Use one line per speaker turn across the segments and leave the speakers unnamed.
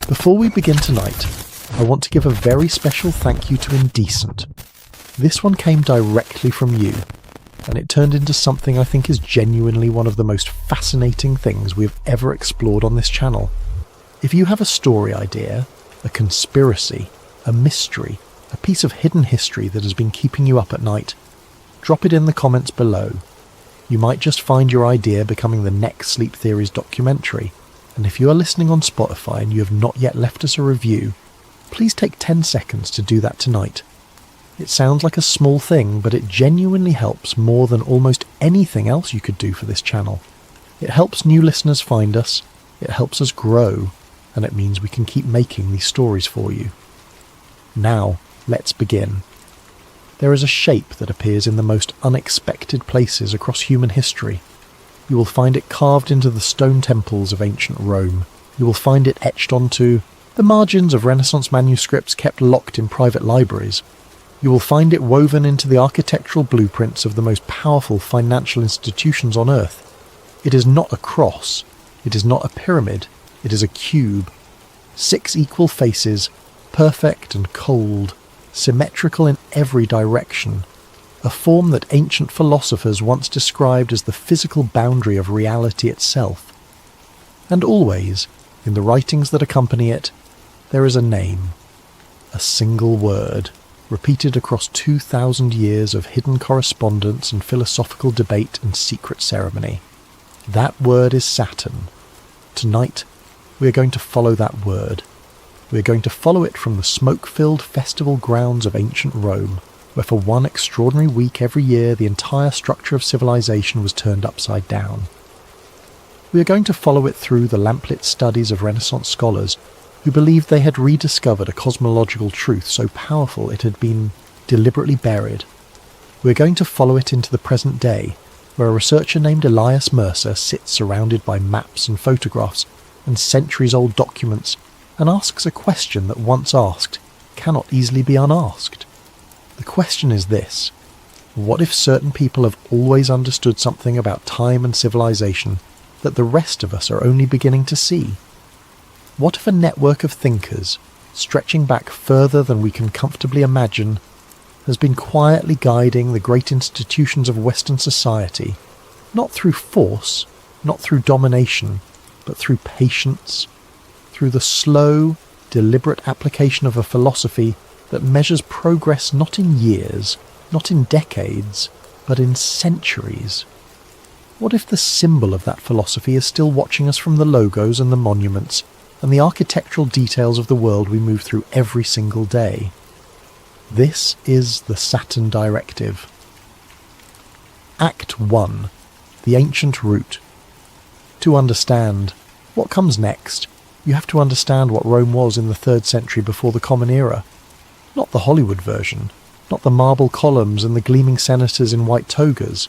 Before we begin tonight, I want to give a very special thank you to Indecent. This one came directly from you, and it turned into something I think is genuinely one of the most fascinating things we've ever explored on this channel. If you have a story idea, a conspiracy, a mystery, a piece of hidden history that has been keeping you up at night, drop it in the comments below. You might just find your idea becoming the next Sleep Theories documentary, and if you are listening on Spotify and you have not yet left us a review, please take 10 seconds to do that tonight. It sounds like a small thing, but it genuinely helps more than almost anything else you could do for this channel. It helps new listeners find us, it helps us grow, and it means we can keep making these stories for you. Now, let's begin. There is a shape that appears in the most unexpected places across human history. You will find it carved into the stone temples of ancient Rome. You will find it etched onto the margins of Renaissance manuscripts kept locked in private libraries. You will find it woven into the architectural blueprints of the most powerful financial institutions on Earth. It is not a cross. It is not a pyramid. It is a cube. 6 equal faces, perfect and cold, symmetrical in every direction. A form that ancient philosophers once described as the physical boundary of reality itself. And always, in the writings that accompany it, there is a name. A single word, repeated across 2,000 years of hidden correspondence and philosophical debate and secret ceremony. That word is Saturn. Tonight, we are going to follow that word. We are going to follow it from the smoke-filled festival grounds of ancient Rome, where for one extraordinary week every year the entire structure of civilization was turned upside down. We are going to follow it through the lamplit studies of Renaissance scholars who believed they had rediscovered a cosmological truth so powerful it had been deliberately buried. We are going to follow it into the present day, where a researcher named Elias Mercer sits surrounded by maps and photographs and centuries-old documents and asks a question that once asked cannot easily be unasked. The question is this: what if certain people have always understood something about time and civilization that the rest of us are only beginning to see? What if a network of thinkers, stretching back further than we can comfortably imagine, has been quietly guiding the great institutions of Western society, not through force, not through domination, but through patience, through the slow, deliberate application of a philosophy that measures progress not in years, not in decades, but in centuries? What if the symbol of that philosophy is still watching us from the logos and the monuments and the architectural details of the world we move through every single day? This is the Saturn Directive. Act 1. The Ancient Route. To understand what comes next, you have to understand what Rome was in the 3rd century before the Common Era. Not the Hollywood version, not the marble columns and the gleaming senators in white togas.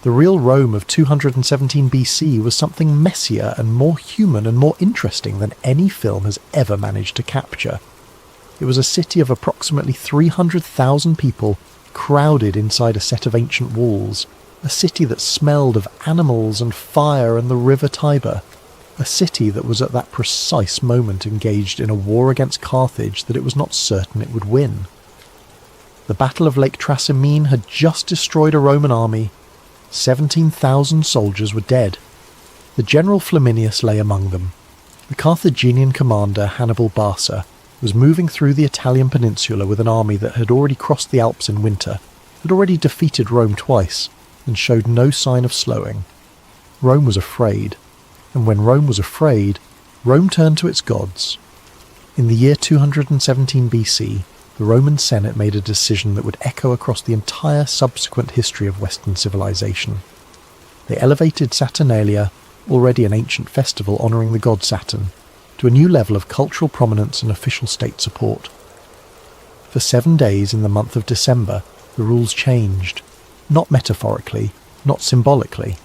The real Rome of 217 BC was something messier and more human and more interesting than any film has ever managed to capture. It was a city of approximately 300,000 people crowded inside a set of ancient walls, a city that smelled of animals and fire and the river Tiber, a city that was at that precise moment engaged in a war against Carthage that it was not certain it would win. The Battle of Lake Trasimene had just destroyed a Roman army. 17,000 soldiers were dead. The general Flaminius lay among them. The Carthaginian commander Hannibal Barca was moving through the Italian peninsula with an army that had already crossed the Alps in winter, had already defeated Rome twice, and showed no sign of slowing. Rome was afraid. And when Rome was afraid, Rome turned to its gods. In the year 217 BC, the Roman Senate made a decision that would echo across the entire subsequent history of Western civilization. They elevated Saturnalia, already an ancient festival honouring the god Saturn, to a new level of cultural prominence and official state support. For 7 days in the month of December, the rules changed, not metaphorically, not symbolically.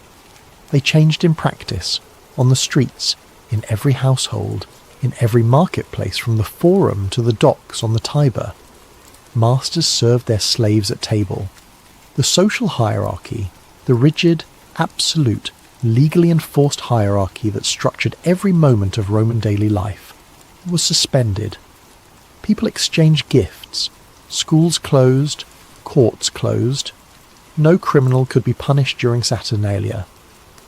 They changed in practice, on the streets, in every household, in every marketplace from the forum to the docks on the Tiber. Masters served their slaves at table. The social hierarchy, the rigid, absolute, legally enforced hierarchy that structured every moment of Roman daily life, was suspended. People exchanged gifts, schools closed, courts closed. No criminal could be punished during Saturnalia.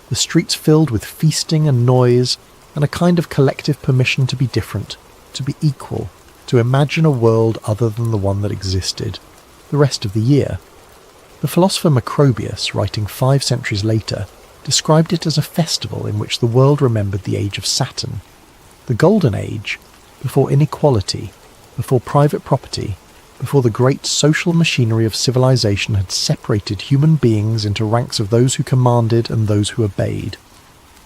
The streets filled with feasting and noise, and a kind of collective permission to be different, to be equal, to imagine a world other than the one that existed, the rest of the year. The philosopher Macrobius, writing 5 centuries later, described it as a festival in which the world remembered the age of Saturn, the Golden Age, before inequality, before private property, before the great social machinery of civilization had separated human beings into ranks of those who commanded and those who obeyed.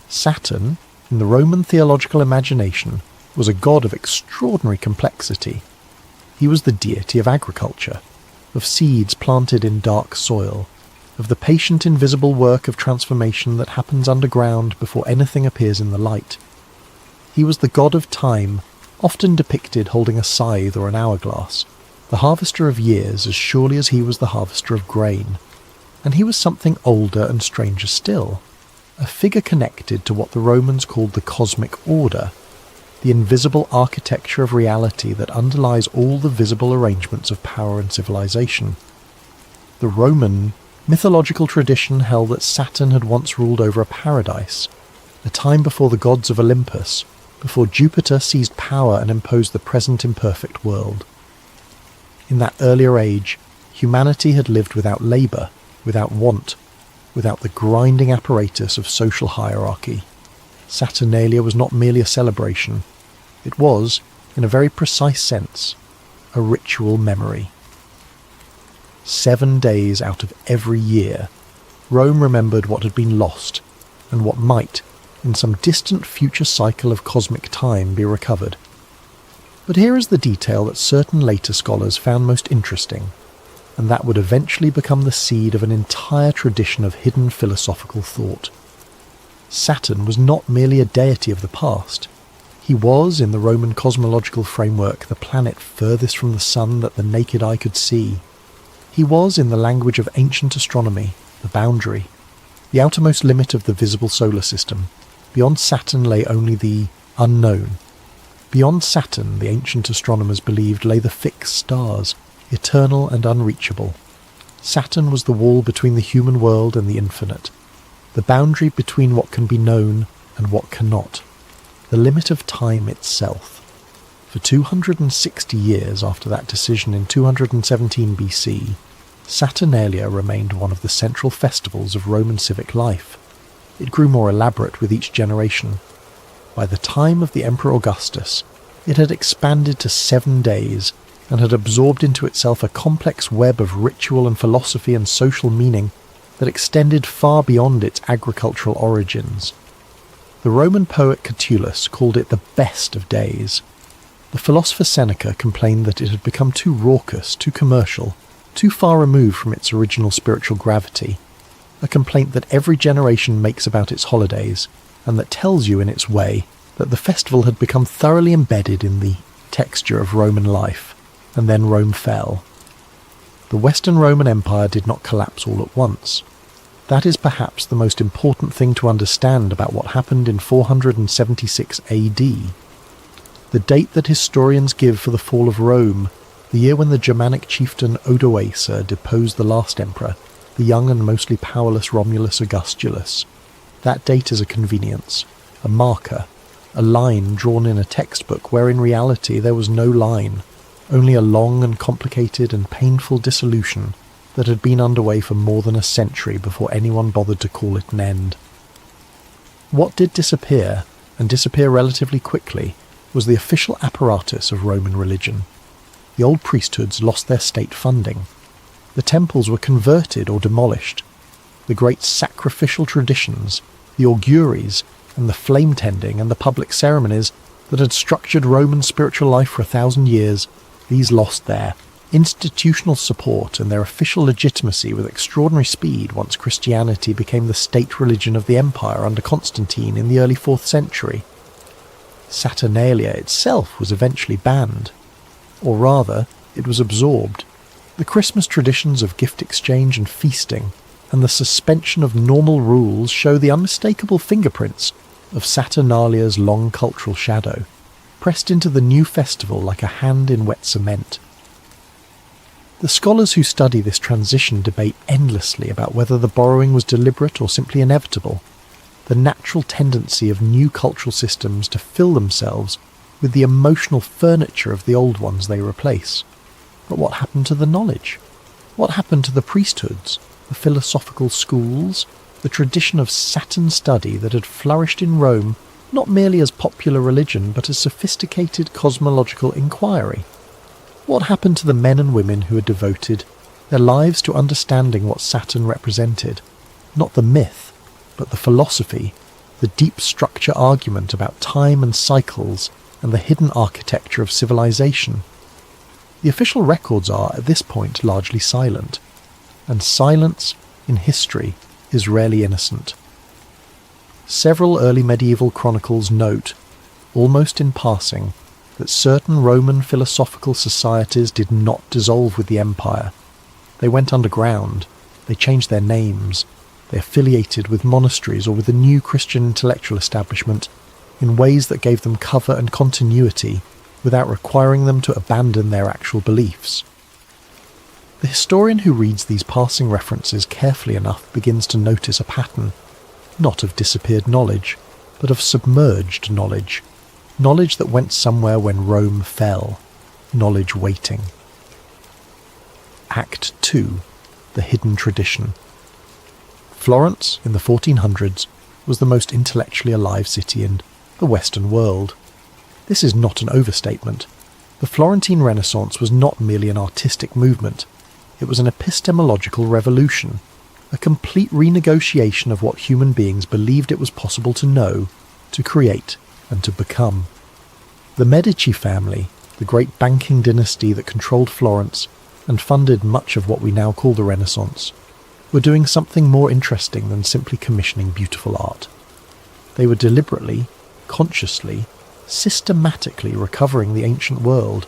Saturn, in the Roman theological imagination, was a god of extraordinary complexity. He was the deity of agriculture, of seeds planted in dark soil, of the patient invisible work of transformation that happens underground before anything appears in the light. He was the god of time, often depicted holding a scythe or an hourglass, the harvester of years as surely as he was the harvester of grain. And he was something older and stranger still, a figure connected to what the Romans called the cosmic order, the invisible architecture of reality that underlies all the visible arrangements of power and civilization. The Roman mythological tradition held that Saturn had once ruled over a paradise, a time before the gods of Olympus, before Jupiter seized power and imposed the present imperfect world. In that earlier age, humanity had lived without labour, without want, without the grinding apparatus of social hierarchy. Saturnalia was not merely a celebration. It was, in a very precise sense, a ritual memory. 7 days out of every year, Rome remembered what had been lost, and what might, in some distant future cycle of cosmic time, be recovered. But here is the detail that certain later scholars found most interesting, and that would eventually become the seed of an entire tradition of hidden philosophical thought. Saturn was not merely a deity of the past. He was, in the Roman cosmological framework, the planet furthest from the sun that the naked eye could see. He was, in the language of ancient astronomy, the boundary, the outermost limit of the visible solar system. Beyond Saturn lay only the unknown. Beyond Saturn, the ancient astronomers believed, lay the fixed stars, eternal and unreachable. Saturn was the wall between the human world and the infinite, the boundary between what can be known and what cannot, the limit of time itself. For 260 years after that decision in 217 BC, Saturnalia remained one of the central festivals of Roman civic life. It grew more elaborate with each generation. By the time of the Emperor Augustus, it had expanded to 7 days and had absorbed into itself a complex web of ritual and philosophy and social meaning that extended far beyond its agricultural origins. The Roman poet Catullus called it the best of days. The philosopher Seneca complained that it had become too raucous, too commercial, too far removed from its original spiritual gravity, a complaint that every generation makes about its holidays, and that tells you in its way that the festival had become thoroughly embedded in the texture of Roman life, and then Rome fell. The Western Roman Empire did not collapse all at once. That is perhaps the most important thing to understand about what happened in 476 AD. The date that historians give for the fall of Rome, the year when the Germanic chieftain Odoacer deposed the last emperor, the young and mostly powerless Romulus Augustulus. That date is a convenience, a marker, a line drawn in a textbook where in reality there was no line, only a long and complicated and painful dissolution that had been underway for more than a century before anyone bothered to call it an end. What did disappear, and disappear relatively quickly, was the official apparatus of Roman religion. The old priesthoods lost their state funding. The temples were converted or demolished. The great sacrificial traditions, the auguries, and the flame-tending and the public ceremonies that had structured Roman spiritual life for 1,000 years, these lost their institutional support and their official legitimacy with extraordinary speed once Christianity became the state religion of the empire under Constantine in the early 4th century. Saturnalia itself was eventually banned. Or rather, it was absorbed. The Christmas traditions of gift exchange and feasting, and the suspension of normal rules show the unmistakable fingerprints of Saturnalia's long cultural shadow. pressed into the new festival like a hand in wet cement. The scholars who study this transition debate endlessly about whether the borrowing was deliberate or simply inevitable, the natural tendency of new cultural systems to fill themselves with the emotional furniture of the old ones they replace. But what happened to the knowledge? What happened to the priesthoods, the philosophical schools, the tradition of Saturn study that had flourished in Rome not merely as popular religion but as sophisticated cosmological inquiry? What happened to the men and women who had devoted their lives to understanding what Saturn represented? Not the myth, but the philosophy, the deep structure argument about time and cycles and the hidden architecture of civilization. The official records are, at this point, largely silent, and silence in history is rarely innocent. Several early medieval chronicles note, almost in passing, that certain Roman philosophical societies did not dissolve with the empire. They went underground, they changed their names, they affiliated with monasteries or with a new Christian intellectual establishment in ways that gave them cover and continuity without requiring them to abandon their actual beliefs. The historian who reads these passing references carefully enough begins to notice a pattern, not of disappeared knowledge, but of submerged knowledge. Knowledge that went somewhere when Rome fell. Knowledge waiting. Act 2. The Hidden Tradition. Florence, in the 1400s, was the most intellectually alive city in the Western world. This is not an overstatement. The Florentine Renaissance was not merely an artistic movement. It was an epistemological revolution, a complete renegotiation of what human beings believed it was possible to know, to create, and to become. The Medici family, the great banking dynasty that controlled Florence and funded much of what we now call the Renaissance, were doing something more interesting than simply commissioning beautiful art. They were deliberately, consciously, systematically recovering the ancient world.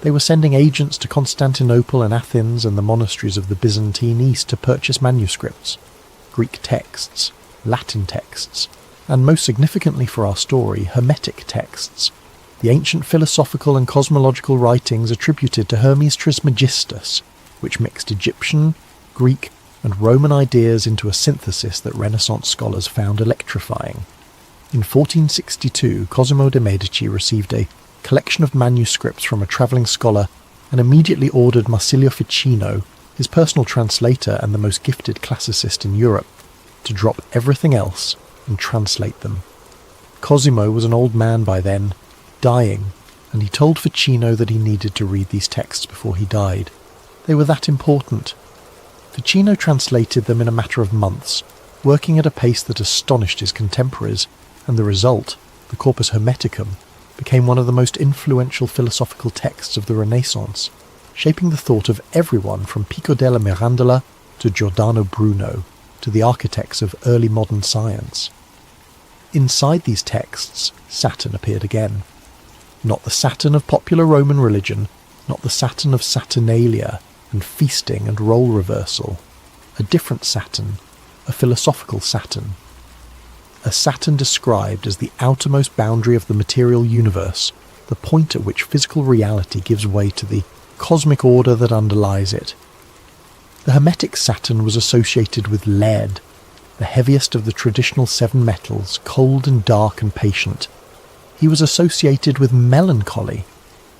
They were sending agents to Constantinople and Athens and the monasteries of the Byzantine East to purchase manuscripts, Greek texts, Latin texts, and most significantly for our story, Hermetic texts, the ancient philosophical and cosmological writings attributed to Hermes Trismegistus, which mixed Egyptian, Greek, and Roman ideas into a synthesis that Renaissance scholars found electrifying. In 1462, Cosimo de' Medici received a collection of manuscripts from a travelling scholar and immediately ordered Marsilio Ficino, his personal translator and the most gifted classicist in Europe, to drop everything else and translate them. Cosimo was an old man by then, dying, and he told Ficino that he needed to read these texts before he died. They were that important. Ficino translated them in a matter of months, working at a pace that astonished his contemporaries, and the result, the Corpus Hermeticum, became one of the most influential philosophical texts of the Renaissance, shaping the thought of everyone from Pico della Mirandola to Giordano Bruno, to the architects of early modern science. Inside these texts, Saturn appeared again. Not the Saturn of popular Roman religion, not the Saturn of Saturnalia and feasting and role reversal. A different Saturn, a philosophical Saturn. A Saturn described as the outermost boundary of the material universe, the point at which physical reality gives way to the cosmic order that underlies it. The Hermetic Saturn was associated with lead, the heaviest of the traditional 7 metals, cold and dark and patient. He was associated with melancholy,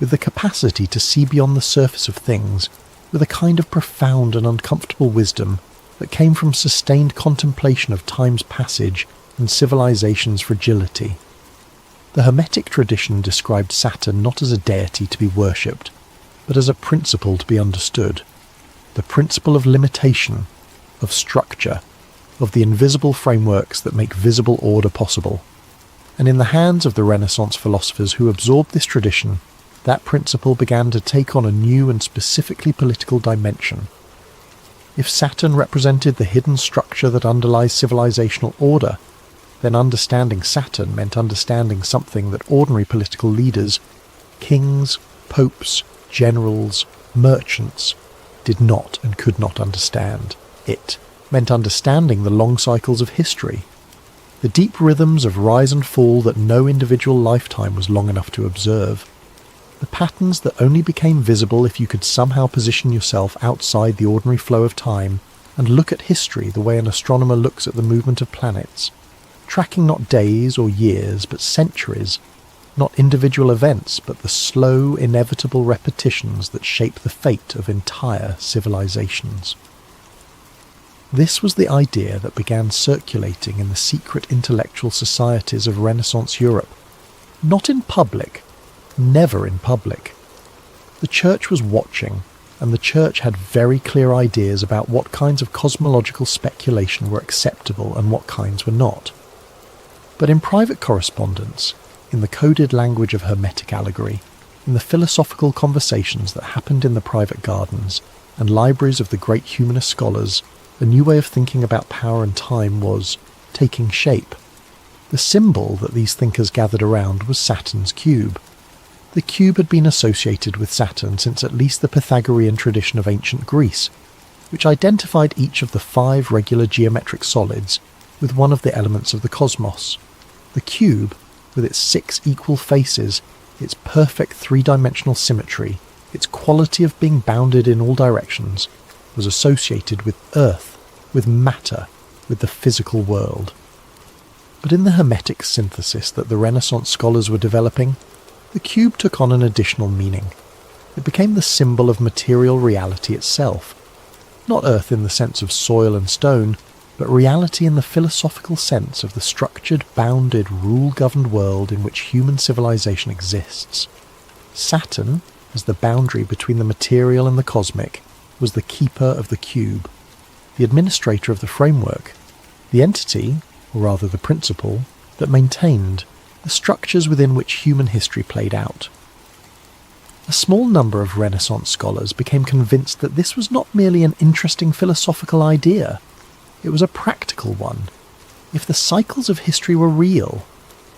with the capacity to see beyond the surface of things, with a kind of profound and uncomfortable wisdom that came from sustained contemplation of time's passage and civilization's fragility. The Hermetic tradition described Saturn not as a deity to be worshipped, but as a principle to be understood. The principle of limitation, of structure, of the invisible frameworks that make visible order possible. And in the hands of the Renaissance philosophers who absorbed this tradition, that principle began to take on a new and specifically political dimension. If Saturn represented the hidden structure that underlies civilizational order, then understanding Saturn meant understanding something that ordinary political leaders, kings, popes, generals, merchants, did not and could not understand. It meant understanding the long cycles of history, the deep rhythms of rise and fall that no individual lifetime was long enough to observe, the patterns that only became visible if you could somehow position yourself outside the ordinary flow of time and look at history the way an astronomer looks at the movement of planets, tracking not days or years but centuries, not individual events but the slow, inevitable repetitions that shape the fate of entire civilizations. This was the idea that began circulating in the secret intellectual societies of Renaissance Europe. Not in public, never in public. The church was watching, and the church had very clear ideas about what kinds of cosmological speculation were acceptable and what kinds were not. But in private correspondence, in the coded language of Hermetic allegory, in the philosophical conversations that happened in the private gardens and libraries of the great humanist scholars, a new way of thinking about power and time was taking shape. The symbol that these thinkers gathered around was Saturn's cube. The cube had been associated with Saturn since at least the Pythagorean tradition of ancient Greece, which identified each of the 5 regular geometric solids with one of the elements of the cosmos. The cube, with its 6 equal faces, its perfect 3-dimensional symmetry, its quality of being bounded in all directions, was associated with Earth, with matter, with the physical world. But in the Hermetic synthesis that the Renaissance scholars were developing, the cube took on an additional meaning. It became the symbol of material reality itself. Not Earth in the sense of soil and stone, but reality in the philosophical sense of the structured, bounded, rule-governed world in which human civilization exists. Saturn, as the boundary between the material and the cosmic, was the keeper of the cube, the administrator of the framework, the entity, or rather the principle, that maintained the structures within which human history played out. A small number of Renaissance scholars became convinced that this was not merely an interesting philosophical idea, it was a practical one. If the cycles of history were real,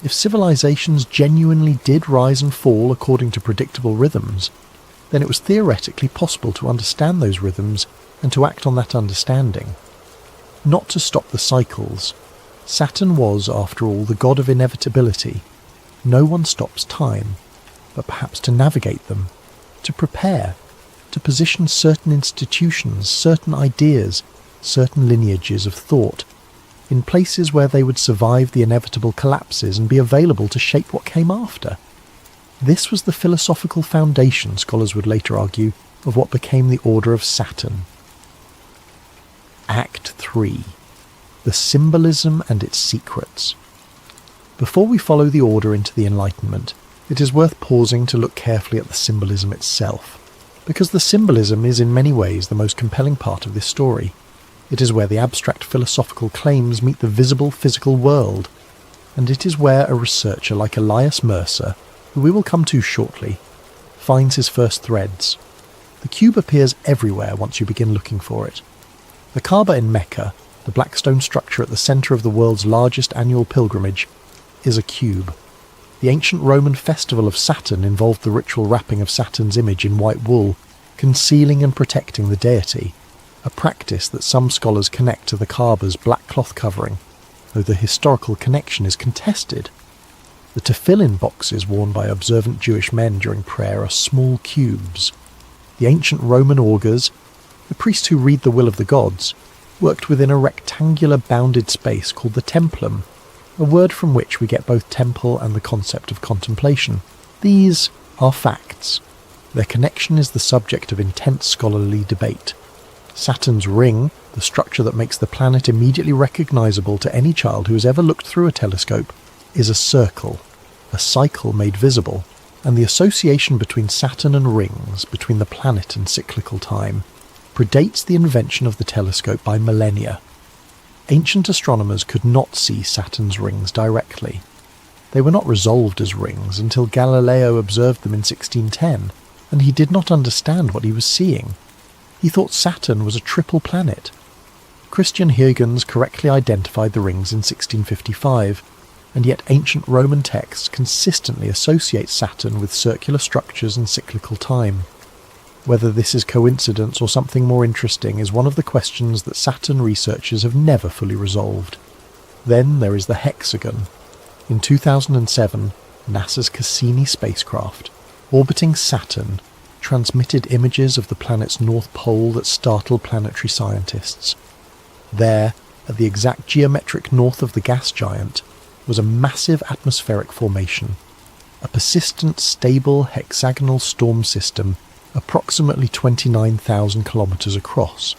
if civilizations genuinely did rise and fall according to predictable rhythms, then it was theoretically possible to understand those rhythms and to act on that understanding. Not to stop the cycles. Saturn was, after all, the god of inevitability. No one stops time, but perhaps to navigate them, to prepare, to position certain institutions, certain ideas, certain lineages of thought, in places where they would survive the inevitable collapses and be available to shape what came after. This was the philosophical foundation, scholars would later argue, of what became the Order of Saturn. Act 3. The Symbolism and its Secrets. Before we follow the Order into the Enlightenment, it is worth pausing to look carefully at the symbolism itself, because the symbolism is in many ways the most compelling part of this story. It is where the abstract philosophical claims meet the visible physical world, and it is where a researcher like Elias Mercer, who we will come to shortly, finds his first threads. The cube appears everywhere once you begin looking for it. The Kaaba in Mecca, the black stone structure at the centre of the world's largest annual pilgrimage, is a cube. The ancient Roman festival of Saturn involved the ritual wrapping of Saturn's image in white wool, concealing and protecting the deity, a practice that some scholars connect to the Kaaba's black cloth covering, though the historical connection is contested. The tefillin boxes worn by observant Jewish men during prayer are small cubes. The ancient Roman augurs, the priests who read the will of the gods, worked within a rectangular bounded space called the templum, a word from which we get both temple and the concept of contemplation. These are facts. Their connection is the subject of intense scholarly debate. Saturn's ring, the structure that makes the planet immediately recognizable to any child who has ever looked through a telescope, is a circle, a cycle made visible, and the association between Saturn and rings, between the planet and cyclical time, predates the invention of the telescope by millennia. Ancient astronomers could not see Saturn's rings directly. They were not resolved as rings until Galileo observed them in 1610, and he did not understand what he was seeing. He thought Saturn was a triple planet. Christian Huygens correctly identified the rings in 1655, and yet ancient Roman texts consistently associate Saturn with circular structures and cyclical time. Whether this is coincidence or something more interesting is one of the questions that Saturn researchers have never fully resolved. Then there is the hexagon. In 2007, NASA's Cassini spacecraft, orbiting Saturn, transmitted images of the planet's north pole that startled planetary scientists. There, at the exact geometric north of the gas giant, was a massive atmospheric formation, a persistent, stable hexagonal storm system approximately 29,000 kilometers across.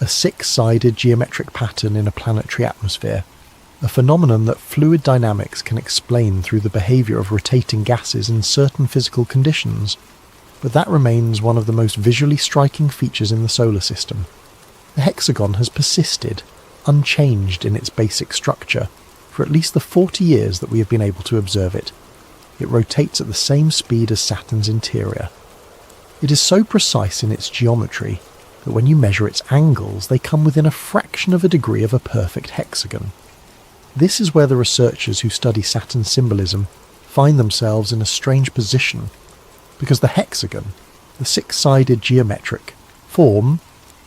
A six-sided geometric pattern in a planetary atmosphere, a phenomenon that fluid dynamics can explain through the behavior of rotating gases in certain physical conditions, but that remains one of the most visually striking features in the solar system. The hexagon has persisted, unchanged in its basic structure, for at least the 40 years that we have been able to observe it. It rotates at the same speed as Saturn's interior. It is so precise in its geometry that when you measure its angles, they come within a fraction of a degree of a perfect hexagon. This is where the researchers who study Saturn's symbolism find themselves in a strange position, because the hexagon, the six-sided geometric form,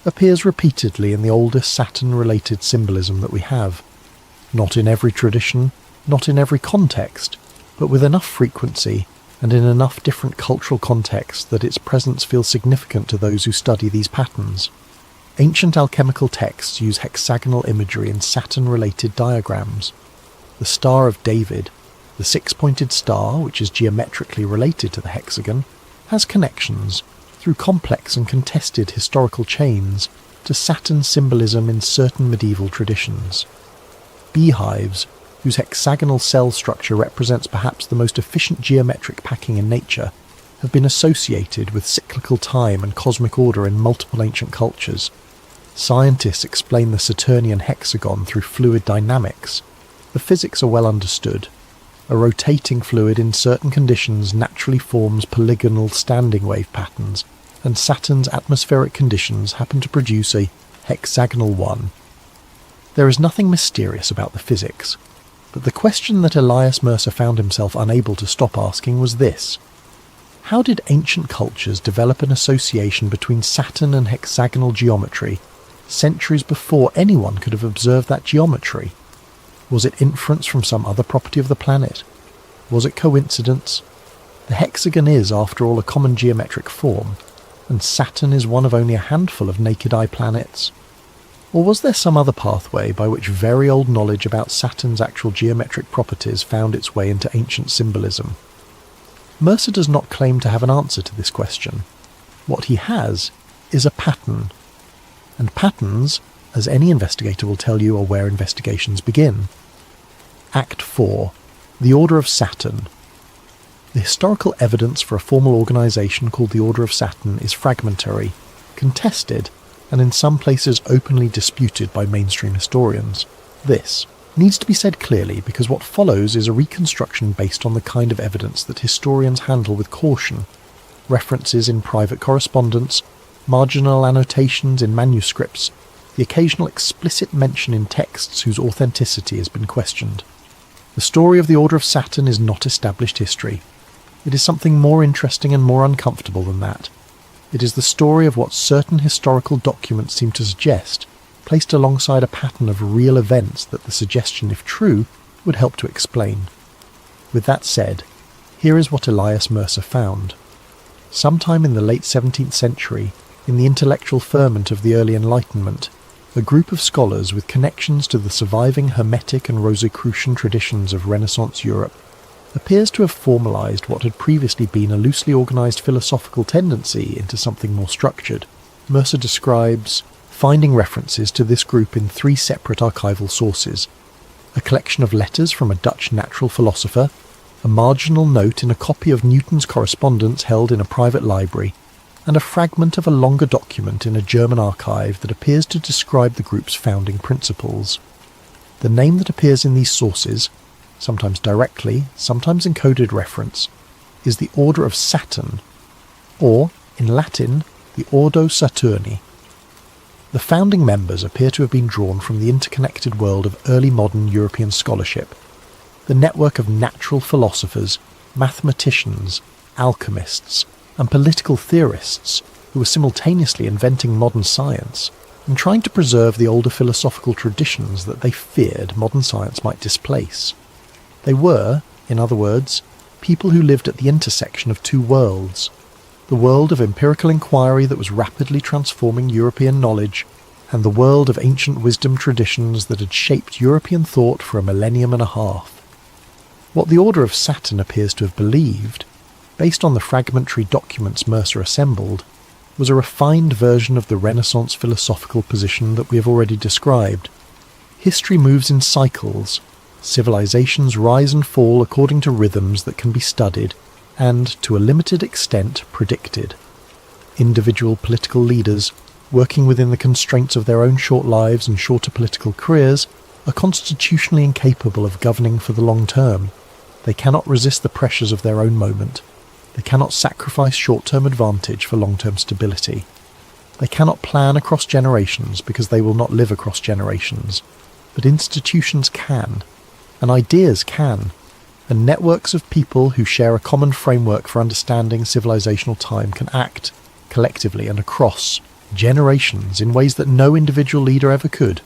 appears repeatedly in the oldest Saturn-related symbolism that we have. Not in every tradition, not in every context, but with enough frequency and in enough different cultural contexts that its presence feels significant to those who study these patterns. Ancient alchemical texts use hexagonal imagery in Saturn-related diagrams. The Star of David, the six-pointed star, which is geometrically related to the hexagon, has connections, through complex and contested historical chains, to Saturn symbolism in certain medieval traditions. Beehives, whose hexagonal cell structure represents perhaps the most efficient geometric packing in nature, have been associated with cyclical time and cosmic order in multiple ancient cultures. Scientists explain the Saturnian hexagon through fluid dynamics. The physics are well understood. A rotating fluid in certain conditions naturally forms polygonal standing wave patterns, and Saturn's atmospheric conditions happen to produce a hexagonal one. There is nothing mysterious about the physics, but the question that Elias Mercer found himself unable to stop asking was this: how did ancient cultures develop an association between Saturn and hexagonal geometry centuries before anyone could have observed that geometry? Was it inference from some other property of the planet? Was it coincidence? The hexagon is, after all, a common geometric form, and Saturn is one of only a handful of naked-eye planets. Or was there some other pathway by which very old knowledge about Saturn's actual geometric properties found its way into ancient symbolism? Mercer does not claim to have an answer to this question. What he has is a pattern. And patterns, as any investigator will tell you, are where investigations begin. Act 4. The Order of Saturn. The historical evidence for a formal organisation called the Order of Saturn is fragmentary, contested, and in some places openly disputed by mainstream historians. This needs to be said clearly because what follows is a reconstruction based on the kind of evidence that historians handle with caution: references in private correspondence, marginal annotations in manuscripts, the occasional explicit mention in texts whose authenticity has been questioned. The story of the Order of Saturn is not established history. It is something more interesting and more uncomfortable than that. It is the story of what certain historical documents seem to suggest, placed alongside a pattern of real events that the suggestion, if true, would help to explain. With that said, here is what Elias Mercer found. Sometime in the late 17th century, in the intellectual ferment of the early Enlightenment, a group of scholars with connections to the surviving Hermetic and Rosicrucian traditions of Renaissance Europe appears to have formalized what had previously been a loosely organized philosophical tendency into something more structured. Mercer describes finding references to this group in 3 separate archival sources: a collection of letters from a Dutch natural philosopher, a marginal note in a copy of Newton's correspondence held in a private library, and a fragment of a longer document in a German archive that appears to describe the group's founding principles. The name that appears in these sources, sometimes directly, sometimes in coded reference, is the Order of Saturn, or, in Latin, the Ordo Saturni. The founding members appear to have been drawn from the interconnected world of early modern European scholarship, the network of natural philosophers, mathematicians, alchemists, and political theorists who were simultaneously inventing modern science, and trying to preserve the older philosophical traditions that they feared modern science might displace. They were, in other words, people who lived at the intersection of two worlds: the world of empirical inquiry that was rapidly transforming European knowledge, and the world of ancient wisdom traditions that had shaped European thought for a millennium and a half. What the Order of Saturn appears to have believed, based on the fragmentary documents Mercer assembled, was a refined version of the Renaissance philosophical position that we have already described. History moves in cycles. Civilizations rise and fall according to rhythms that can be studied and, to a limited extent, predicted. Individual political leaders, working within the constraints of their own short lives and shorter political careers, are constitutionally incapable of governing for the long term. They cannot resist the pressures of their own moment. They cannot sacrifice short-term advantage for long-term stability. They cannot plan across generations because they will not live across generations. But institutions can, and ideas can, and networks of people who share a common framework for understanding civilizational time can act, collectively and across, generations in ways that no individual leader ever could.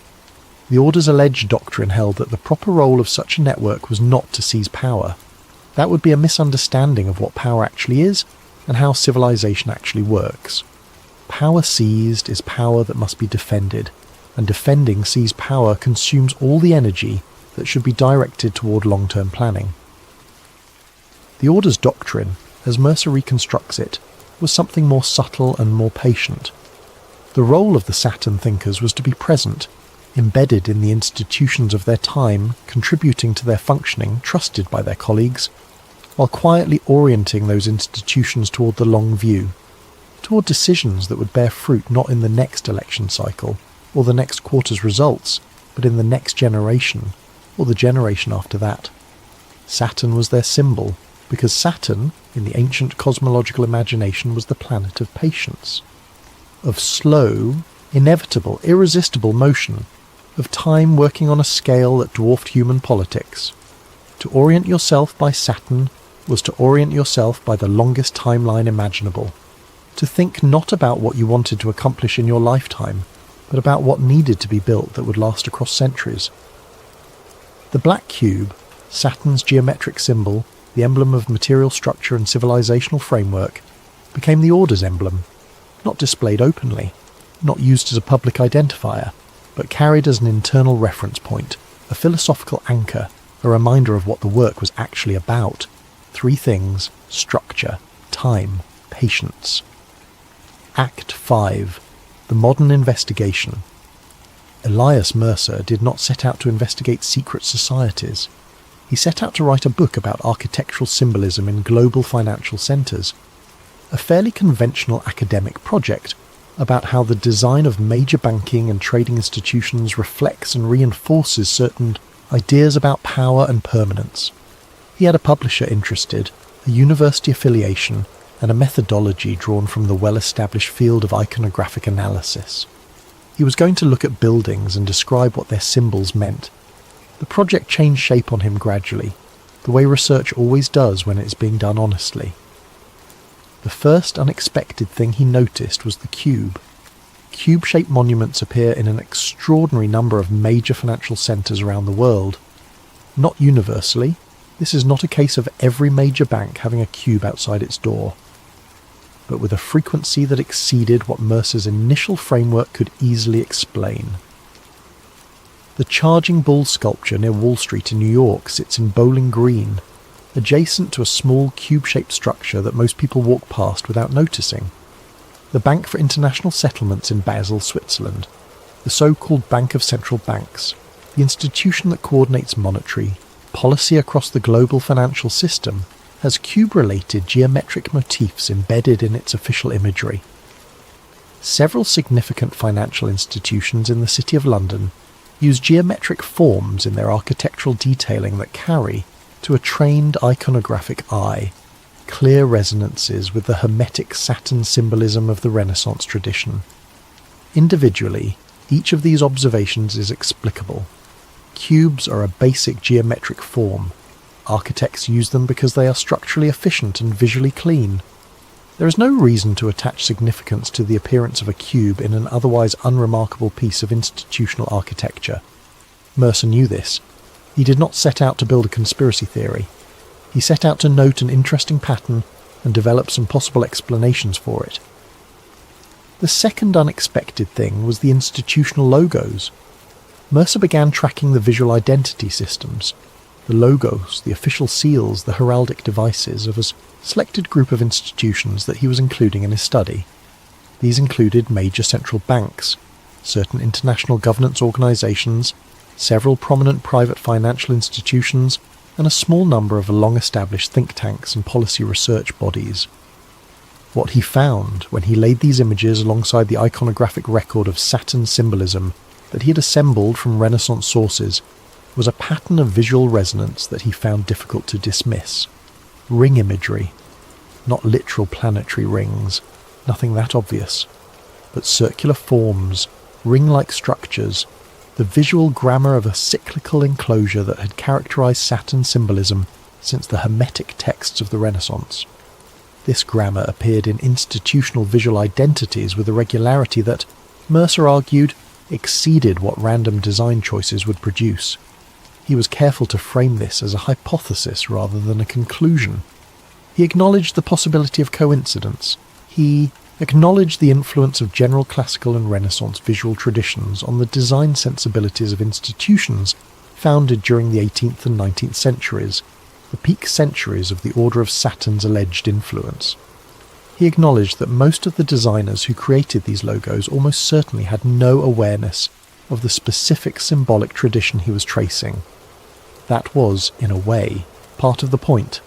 The Order's alleged doctrine held that the proper role of such a network was not to seize power. That would be a misunderstanding of what power actually is and how civilization actually works. Power seized is power that must be defended, and defending seized power consumes all the energy that should be directed toward long-term planning. The Order's doctrine, as Mercer reconstructs it, was something more subtle and more patient. The role of the Saturn thinkers was to be present, embedded in the institutions of their time, contributing to their functioning, trusted by their colleagues, while quietly orienting those institutions toward the long view, toward decisions that would bear fruit not in the next election cycle, or the next quarter's results, but in the next generation, or the generation after that. Saturn was their symbol, because Saturn, in the ancient cosmological imagination, was the planet of patience, of slow, inevitable, irresistible motion, of time working on a scale that dwarfed human politics. To orient yourself by Saturn was to orient yourself by the longest timeline imaginable. To think not about what you wanted to accomplish in your lifetime, but about what needed to be built that would last across centuries. The black cube, Saturn's geometric symbol, the emblem of material structure and civilizational framework, became the Order's emblem, not displayed openly, not used as a public identifier, but carried as an internal reference point, a philosophical anchor, a reminder of what the work was actually about. Three things: structure, time, patience. Act 5. The Modern Investigation. Elias Mercer did not set out to investigate secret societies. He set out to write a book about architectural symbolism in global financial centres, a fairly conventional academic project about how the design of major banking and trading institutions reflects and reinforces certain ideas about power and permanence. He had a publisher interested, a university affiliation, and a methodology drawn from the well-established field of iconographic analysis. He was going to look at buildings and describe what their symbols meant. The project changed shape on him gradually, the way research always does when it is being done honestly. The first unexpected thing he noticed was the cube. Cube-shaped monuments appear in an extraordinary number of major financial centres around the world. Not universally. This is not a case of every major bank having a cube outside its door, but with a frequency that exceeded what Mercer's initial framework could easily explain. The Charging Bull sculpture near Wall Street in New York sits in Bowling Green, adjacent to a small cube-shaped structure that most people walk past without noticing. The Bank for International Settlements in Basel, Switzerland, the so-called Bank of Central Banks, the institution that coordinates monetary policy across the global financial system, has cube-related geometric motifs embedded in its official imagery. Several significant financial institutions in the City of London use geometric forms in their architectural detailing that carry, to a trained iconographic eye, clear resonances with the hermetic Saturn symbolism of the Renaissance tradition. Individually, each of these observations is explicable. Cubes are a basic geometric form. Architects use them because they are structurally efficient and visually clean. There is no reason to attach significance to the appearance of a cube in an otherwise unremarkable piece of institutional architecture. Mercer knew this. He did not set out to build a conspiracy theory. He set out to note an interesting pattern and develop some possible explanations for it. The second unexpected thing was the institutional logos. Mercer began tracking the visual identity systems, the logos, the official seals, the heraldic devices of a selected group of institutions that he was including in his study. These included major central banks, certain international governance organisations, several prominent private financial institutions, and a small number of long-established think tanks and policy research bodies. What he found when he laid these images alongside the iconographic record of Saturn symbolism that he had assembled from Renaissance sources was a pattern of visual resonance that he found difficult to dismiss. Ring imagery. Not literal planetary rings, nothing that obvious, but circular forms, ring-like structures, the visual grammar of a cyclical enclosure that had characterized Saturn symbolism since the Hermetic texts of the Renaissance. This grammar appeared in institutional visual identities with a regularity that, Mercer argued, exceeded what random design choices would produce. He was careful to frame this as a hypothesis rather than a conclusion. He acknowledged the possibility of coincidence. He acknowledged the influence of general classical and Renaissance visual traditions on the design sensibilities of institutions founded during the 18th and 19th centuries, the peak centuries of the order of Saturn's alleged influence. He acknowledged that most of the designers who created these logos almost certainly had no awareness of the specific symbolic tradition he was tracing. That was, in a way, part of the point.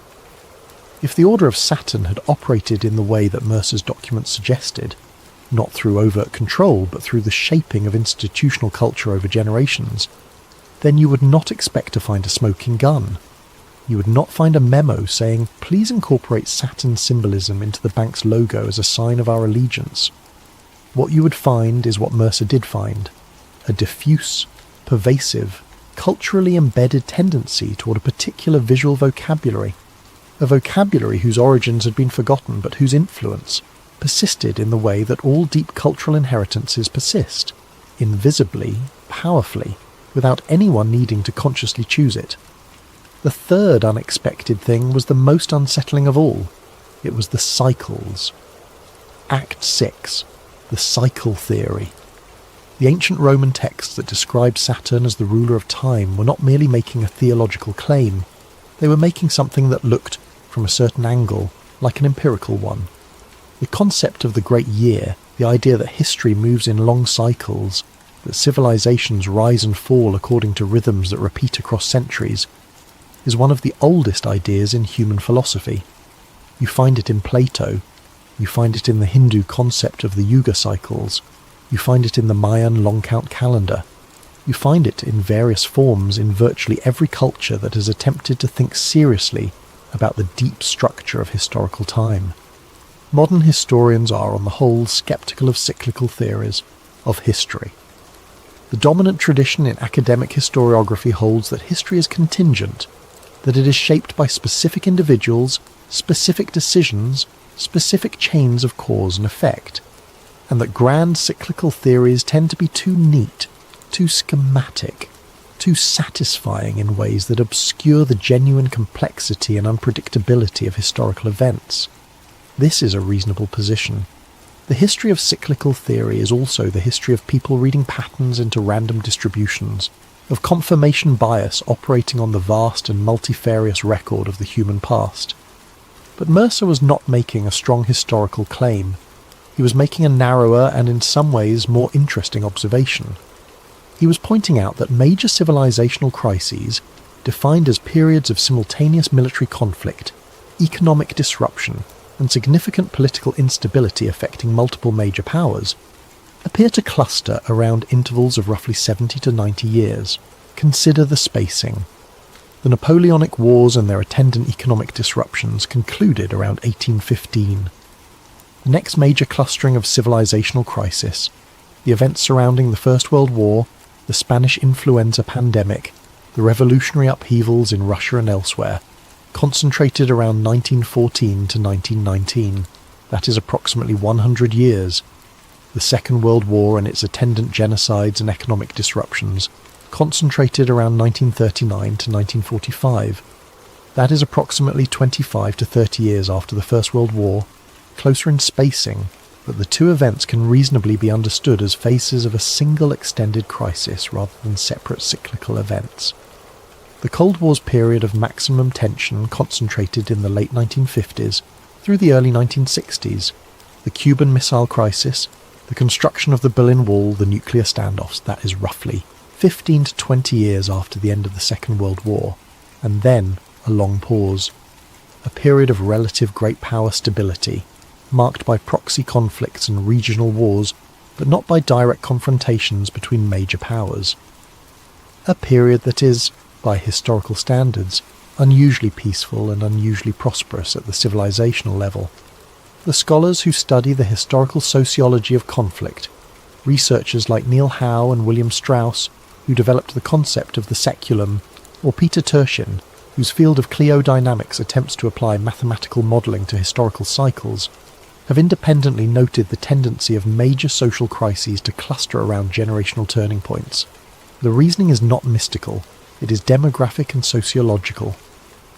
If the Order of Saturn had operated in the way that Mercer's documents suggested, not through overt control but through the shaping of institutional culture over generations, then you would not expect to find a smoking gun. You would not find a memo saying, "Please incorporate Saturn symbolism into the bank's logo as a sign of our allegiance." What you would find is what Mercer did find, a diffuse, pervasive, culturally embedded tendency toward a particular visual vocabulary, a vocabulary whose origins had been forgotten but whose influence persisted in the way that all deep cultural inheritances persist, invisibly, powerfully, without anyone needing to consciously choose it. The third unexpected thing was the most unsettling of all. It was the cycles. Act 6, the cycle theory. The ancient Roman texts that described Saturn as the ruler of time were not merely making a theological claim, they were making something that looked, from a certain angle, like an empirical one. The concept of the great year, the idea that history moves in long cycles, that civilizations rise and fall according to rhythms that repeat across centuries, is one of the oldest ideas in human philosophy. You find it in Plato, you find it in the Hindu concept of the Yuga cycles, you find it in the Mayan long count calendar, you find it in various forms in virtually every culture that has attempted to think seriously about the deep structure of historical time. Modern historians are, on the whole, sceptical of cyclical theories of history. The dominant tradition in academic historiography holds that history is contingent, that it is shaped by specific individuals, specific decisions, specific chains of cause and effect, and that grand cyclical theories tend to be too neat, too schematic, too satisfying in ways that obscure the genuine complexity and unpredictability of historical events. This is a reasonable position. The history of cyclical theory is also the history of people reading patterns into random distributions, of confirmation bias operating on the vast and multifarious record of the human past. But Mercer was not making a strong historical claim. He was making a narrower and in some ways more interesting observation. He was pointing out that major civilizational crises, defined as periods of simultaneous military conflict, economic disruption, and significant political instability affecting multiple major powers, appear to cluster around intervals of roughly 70 to 90 years. Consider the spacing. The Napoleonic Wars and their attendant economic disruptions concluded around 1815. The next major clustering of civilizational crisis, the events surrounding the First World War, the Spanish influenza pandemic, the revolutionary upheavals in Russia and elsewhere, concentrated around 1914 to 1919. That is approximately 100 years. The Second World War and its attendant genocides and economic disruptions concentrated around 1939 to 1945. That is approximately 25 to 30 years after the First World War, closer in spacing, but the two events can reasonably be understood as phases of a single extended crisis rather than separate cyclical events. The Cold War's period of maximum tension concentrated in the late 1950s through the early 1960s. The Cuban Missile Crisis, the construction of the Berlin Wall, the nuclear standoffs, that is roughly 15 to 20 years after the end of the Second World War, and then a long pause. A period of relative great power stability, marked by proxy conflicts and regional wars, but not by direct confrontations between major powers. A period that is, by historical standards, unusually peaceful and unusually prosperous at the civilizational level. The scholars who study the historical sociology of conflict, researchers like Neil Howe and William Strauss, who developed the concept of the seculum, or Peter Turchin, whose field of cliodynamics attempts to apply mathematical modelling to historical cycles, have independently noted the tendency of major social crises to cluster around generational turning points. The reasoning is not mystical, it is demographic and sociological.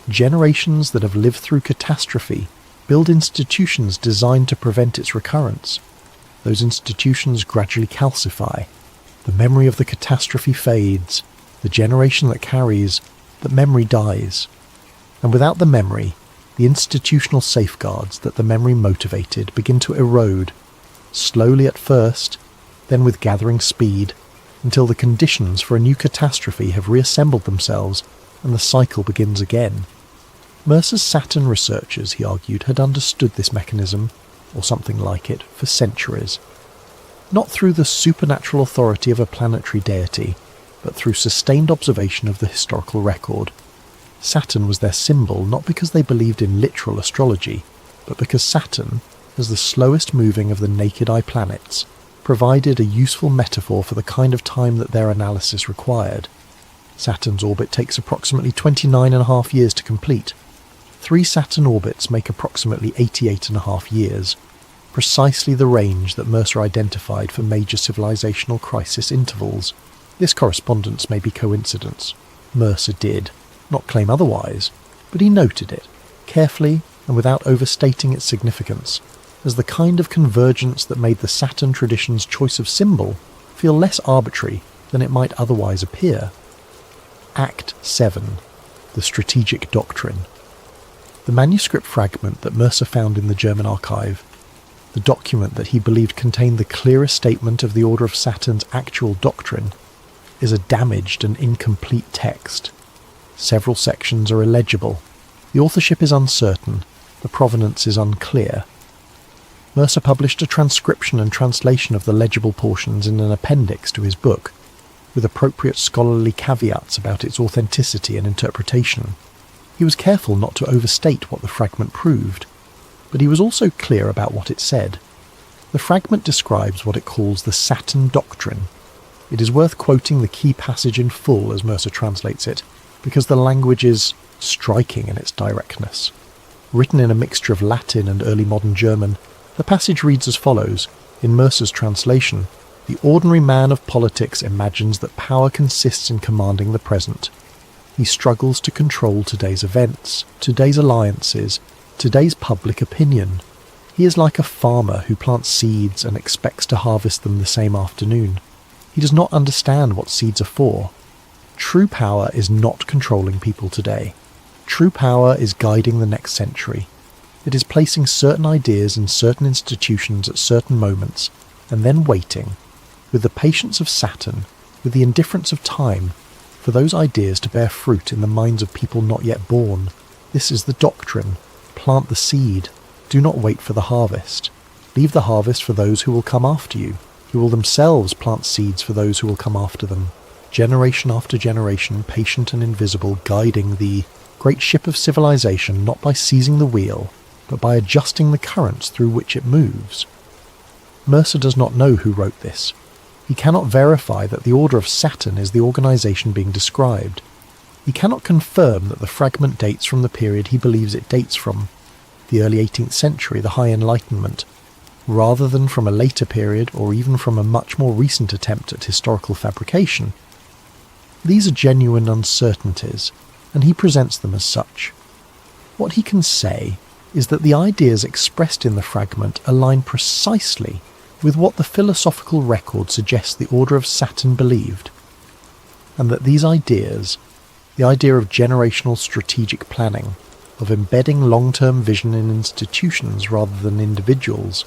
Generations that have lived through catastrophe build institutions designed to prevent its recurrence. Those institutions gradually calcify. The memory of the catastrophe fades. The generation that carries, that memory dies. And without the memory, the institutional safeguards that the memory motivated begin to erode, slowly at first, then with gathering speed, until the conditions for a new catastrophe have reassembled themselves and the cycle begins again. Mercer's Saturn researchers, he argued, had understood this mechanism, or something like it, for centuries. Not through the supernatural authority of a planetary deity, but through sustained observation of the historical record. Saturn was their symbol not because they believed in literal astrology, but because Saturn, as the slowest moving of the naked eye planets, provided a useful metaphor for the kind of time that their analysis required. Saturn's orbit takes approximately 29.5 years to complete. 3 Saturn orbits make approximately 88.5 years, precisely the range that Mercer identified for major civilizational crisis intervals. This correspondence may be coincidence. Mercer did not claim otherwise, but he noted it, carefully and without overstating its significance, as the kind of convergence that made the Saturn tradition's choice of symbol feel less arbitrary than it might otherwise appear. Act 7. The Strategic Doctrine. The manuscript fragment that Mercer found in the German archive, the document that he believed contained the clearest statement of the Order of Saturn's actual doctrine, is a damaged and incomplete text. Several sections are illegible. The authorship is uncertain. The provenance is unclear. Mercer published a transcription and translation of the legible portions in an appendix to his book, with appropriate scholarly caveats about its authenticity and interpretation. He was careful not to overstate what the fragment proved, but he was also clear about what it said. The fragment describes what it calls the Saturn Doctrine. It is worth quoting the key passage in full as Mercer translates it, because the language is striking in its directness. Written in a mixture of Latin and early modern German, the passage reads as follows. In Mercer's translation, the ordinary man of politics imagines that power consists in commanding the present. He struggles to control today's events, today's alliances, today's public opinion. He is like a farmer who plants seeds and expects to harvest them the same afternoon. He does not understand what seeds are for. True power is not controlling people today. True power is guiding the next century. It is placing certain ideas in certain institutions at certain moments, and then waiting, with the patience of Saturn, with the indifference of time, for those ideas to bear fruit in the minds of people not yet born. This is the doctrine. Plant the seed. Do not wait for the harvest. Leave the harvest for those who will come after you, who will themselves plant seeds for those who will come after them. Generation after generation, patient and invisible, guiding the great ship of civilization not by seizing the wheel, but by adjusting the currents through which it moves. Mercer does not know who wrote this. He cannot verify that the Order of Saturn is the organization being described. He cannot confirm that the fragment dates from the period he believes it dates from. the early 18th century, the High Enlightenment, rather than from a later period or even from a much more recent attempt at historical fabrication. These are genuine uncertainties, and he presents them as such. What he can say is that the ideas expressed in the fragment align precisely with what the philosophical record suggests the Order of Saturn believed, and that these ideas, the idea of generational strategic planning, of embedding long-term vision in institutions rather than individuals,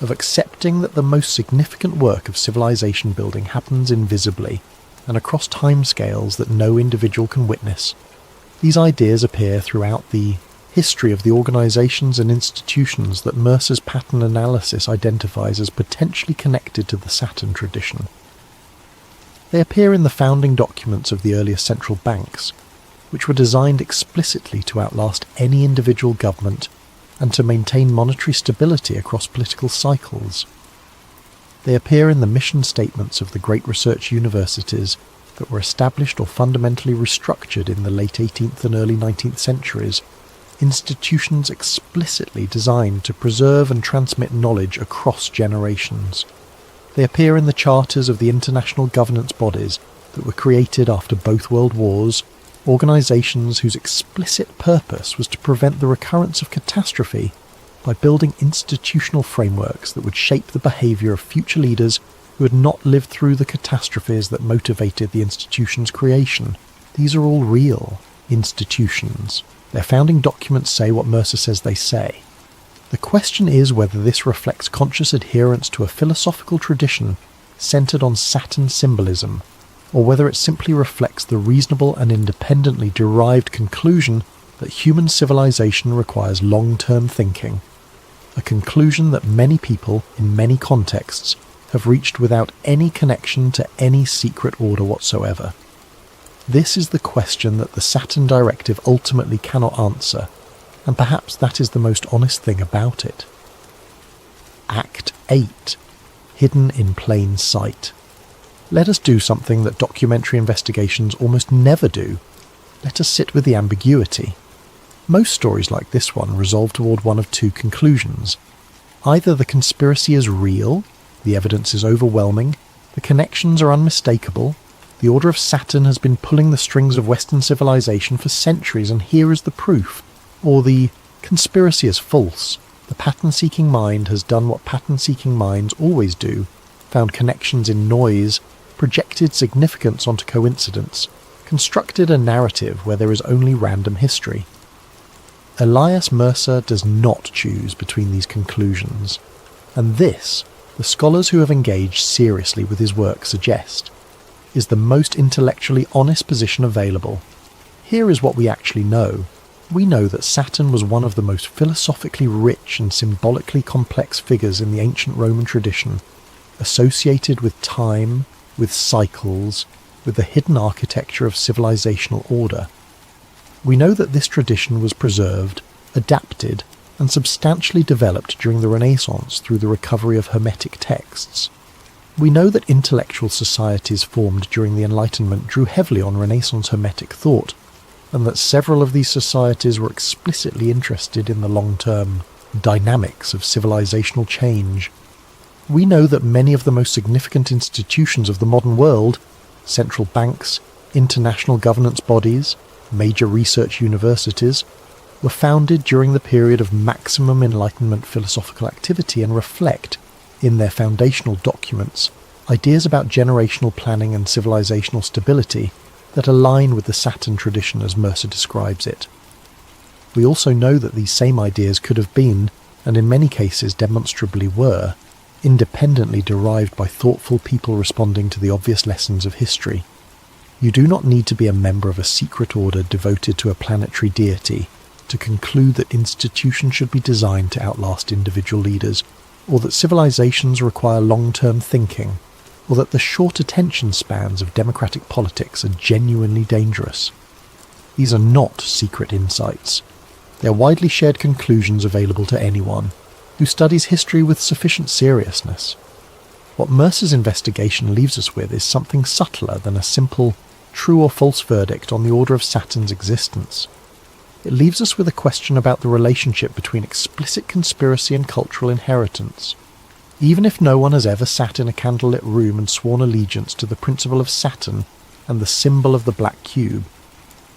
of accepting that the most significant work of civilization building happens invisibly and across timescales that no individual can witness, these ideas appear throughout the history of the organizations and institutions that Mercer's pattern analysis identifies as potentially connected to the Saturn tradition. They appear in the founding documents of the earliest central banks, which were designed explicitly to outlast any individual government and to maintain monetary stability across political cycles. They appear in the mission statements of the great research universities that were established or fundamentally restructured in the late 18th and early 19th centuries, institutions explicitly designed to preserve and transmit knowledge across generations. They appear in the charters of the international governance bodies that were created after both world wars, organizations whose explicit purpose was to prevent the recurrence of catastrophe by building institutional frameworks that would shape the behavior of future leaders who had not lived through the catastrophes that motivated the institution's creation. These are all real institutions. Their founding documents say what Mercer says they say. The question is whether this reflects conscious adherence to a philosophical tradition centered on Saturn symbolism, or whether it simply reflects the reasonable and independently derived conclusion that human civilization requires long-term thinking, a conclusion that many people, in many contexts, have reached without any connection to any secret order whatsoever. This is the question that the Saturn Directive ultimately cannot answer, and perhaps that is the most honest thing about it. Act 8. Hidden in plain sight. Let us do something that documentary investigations almost never do. Let us sit with the ambiguity. Most stories like this one resolve toward one of two conclusions. Either the conspiracy is real, the evidence is overwhelming, the connections are unmistakable, the Order of Saturn has been pulling the strings of Western civilization for centuries and here is the proof, or the conspiracy is false, the pattern-seeking mind has done what pattern-seeking minds always do, found connections in noise, projected significance onto coincidence, constructed a narrative where there is only random history. Elias Mercer does not choose between these conclusions, and this, the scholars who have engaged seriously with his work suggest, is the most intellectually honest position available. Here is what we actually know. We know that Saturn was one of the most philosophically rich and symbolically complex figures in the ancient Roman tradition, associated with time, with cycles, with the hidden architecture of civilizational order. We know that this tradition was preserved, adapted, and substantially developed during the Renaissance through the recovery of Hermetic texts. We know that intellectual societies formed during the Enlightenment drew heavily on Renaissance Hermetic thought, and that several of these societies were explicitly interested in the long-term dynamics of civilizational change. We know that many of the most significant institutions of the modern world, central banks, international governance bodies, major research universities, were founded during the period of maximum Enlightenment philosophical activity and reflect, in their foundational documents, ideas about generational planning and civilizational stability that align with the Saturn tradition as Mercer describes it. We also know that these same ideas could have been, and in many cases demonstrably were, independently derived by thoughtful people responding to the obvious lessons of history. You do not need to be a member of a secret order devoted to a planetary deity to conclude that institutions should be designed to outlast individual leaders, or that civilizations require long-term thinking, or that the short attention spans of democratic politics are genuinely dangerous. These are not secret insights. They are widely shared conclusions available to anyone who studies history with sufficient seriousness. What Mercer's investigation leaves us with is something subtler than a simple true or false verdict on the Order of Saturn's existence. it leaves us with a question about the relationship between explicit conspiracy and cultural inheritance. Even if no one has ever sat in a candlelit room and sworn allegiance to the principle of Saturn and the symbol of the black cube,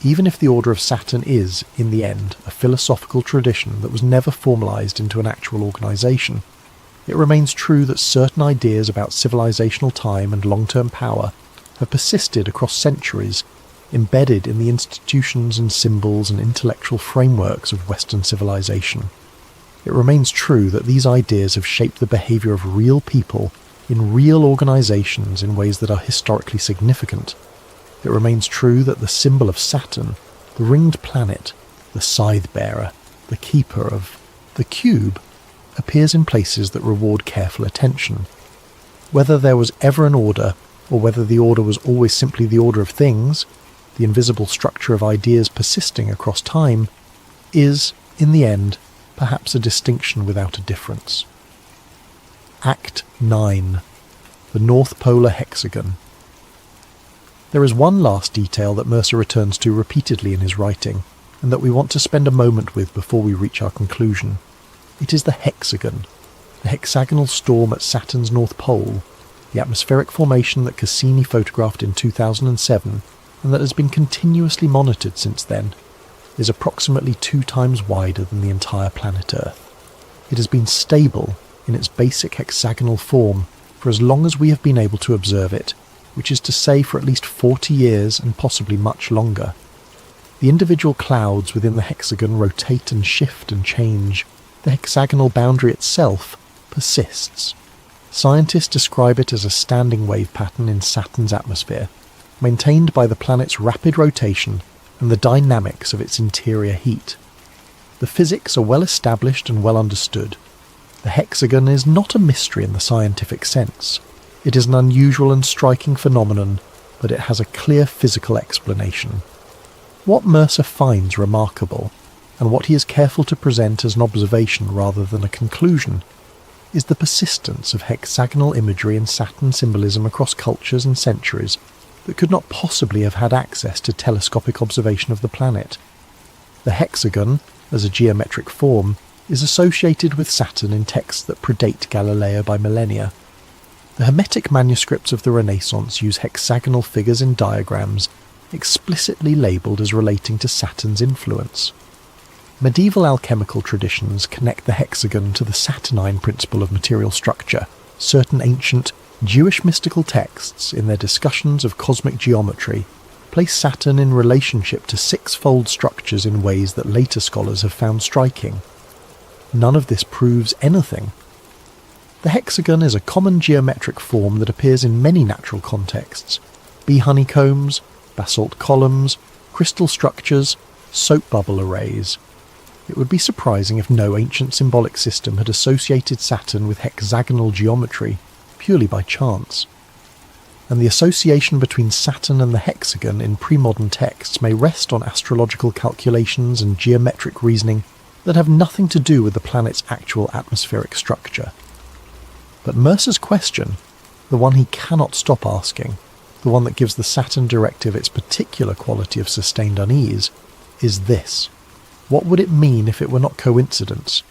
even if the Order of Saturn is, in the end, a philosophical tradition that was never formalised into an actual organisation, it remains true that certain ideas about civilizational time and long-term power have persisted across centuries, embedded in the institutions and symbols and intellectual frameworks of Western civilization. It remains true that these ideas have shaped the behaviour of real people in real organisations in ways that are historically significant. It remains true that the symbol of Saturn, the ringed planet, the scythe-bearer, the keeper of the cube, appears in places that reward careful attention. Whether there was ever an order, or whether the order was always simply the order of things, the invisible structure of ideas persisting across time, is, in the end, perhaps a distinction without a difference. Act 9. The North Polar Hexagon. There is one last detail that Mercer returns to repeatedly in his writing, and that we want to spend a moment with before we reach our conclusion. It is the hexagon, the hexagonal storm at Saturn's North Pole, the atmospheric formation that Cassini photographed in 2007, and that has been continuously monitored since then, is approximately 2 times wider than the entire planet Earth. It has been stable in its basic hexagonal form for as long as we have been able to observe it, which is to say for at least 40 years and possibly much longer. The individual clouds within the hexagon rotate and shift and change. The hexagonal boundary itself persists. Scientists describe it as a standing wave pattern in Saturn's atmosphere, maintained by the planet's rapid rotation and the dynamics of its interior heat. The physics are well established and well understood. The hexagon is not a mystery in the scientific sense. It is an unusual and striking phenomenon, but it has a clear physical explanation. What Mercer finds remarkable, and what he is careful to present as an observation rather than a conclusion, is the persistence of hexagonal imagery and Saturn symbolism across cultures and centuries that could not possibly have had access to telescopic observation of the planet. The hexagon, as a geometric form, is associated with Saturn in texts that predate Galileo by millennia. The Hermetic manuscripts of the Renaissance use hexagonal figures in diagrams explicitly labelled as relating to Saturn's influence. Medieval alchemical traditions connect the hexagon to the Saturnine principle of material structure. Certain ancient Jewish mystical texts, in their discussions of cosmic geometry, place Saturn in relationship to 6-fold structures in ways that later scholars have found striking. None of this proves anything. The hexagon is a common geometric form that appears in many natural contexts: bee honeycombs, basalt columns, crystal structures, soap bubble arrays. It would be surprising if no ancient symbolic system had associated Saturn with hexagonal geometry purely by chance. And the association between Saturn and the hexagon in pre-modern texts may rest on astrological calculations and geometric reasoning that have nothing to do with the planet's actual atmospheric structure. But Mercer's question, the one he cannot stop asking, the one that gives the Saturn directive its particular quality of sustained unease, is this. What would it mean if it were not coincidence?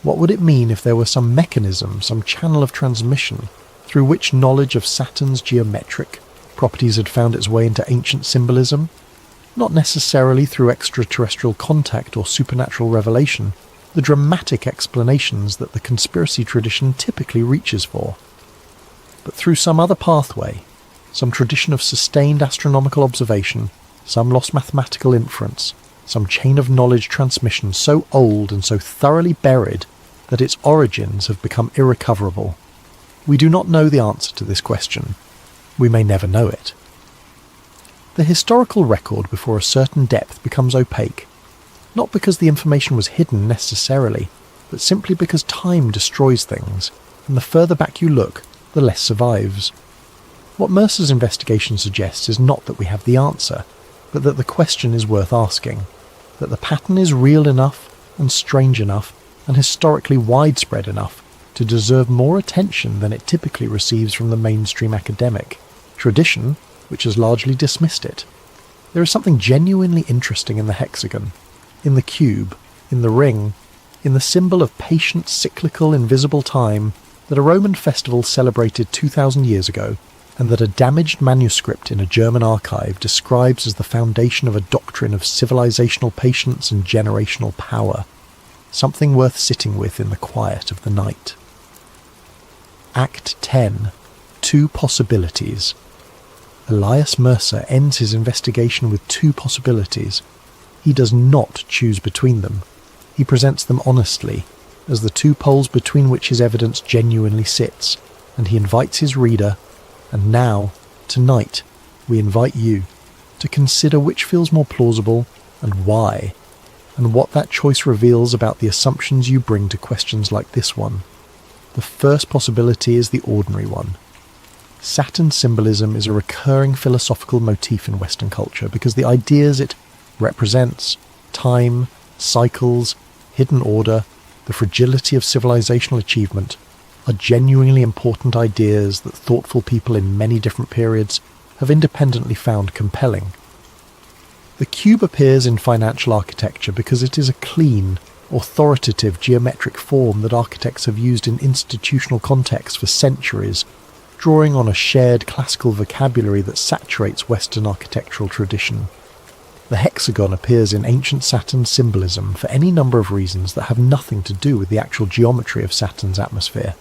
What would it mean if there were some mechanism, some channel of transmission, through which knowledge of Saturn's geometric properties had found its way into ancient symbolism? Not necessarily through extraterrestrial contact or supernatural revelation, the dramatic explanations that the conspiracy tradition typically reaches for, but through some other pathway, some tradition of sustained astronomical observation, some lost mathematical inference, some chain of knowledge transmission so old and so thoroughly buried that its origins have become irrecoverable. We do not know the answer to this question. We may never know it. The historical record before a certain depth becomes opaque, not because the information was hidden necessarily, but simply because time destroys things, and the further back you look, the less survives. What Mercer's investigation suggests is not that we have the answer, but that the question is worth asking, that the pattern is real enough and strange enough and historically widespread enough to deserve more attention than it typically receives from the mainstream academic tradition, which has largely dismissed it. There is something genuinely interesting in the hexagon, in the cube, in the ring, in the symbol of patient, cyclical, invisible time that a Roman festival celebrated 2,000 years ago, and that a damaged manuscript in a German archive describes as the foundation of a doctrine of civilizational patience and generational power, something worth sitting with in the quiet of the night. Act 10. Two possibilities. Elias Mercer ends his investigation with two possibilities. He does not choose between them. He presents them honestly, as the two poles between which his evidence genuinely sits, and he invites his reader, and now, tonight, we invite you to consider which feels more plausible and why, and what that choice reveals about the assumptions you bring to questions like this one. The first possibility is the ordinary one. Saturn symbolism is a recurring philosophical motif in Western culture because the ideas it represents, time, cycles, hidden order, the fragility of civilizational achievement, are genuinely important ideas that thoughtful people in many different periods have independently found compelling. The cube appears in financial architecture because it is a clean, authoritative geometric form that architects have used in institutional contexts for centuries, drawing on a shared classical vocabulary that saturates Western architectural tradition. The hexagon appears in ancient Saturn symbolism for any number of reasons that have nothing to do with the actual geometry of Saturn's atmosphere.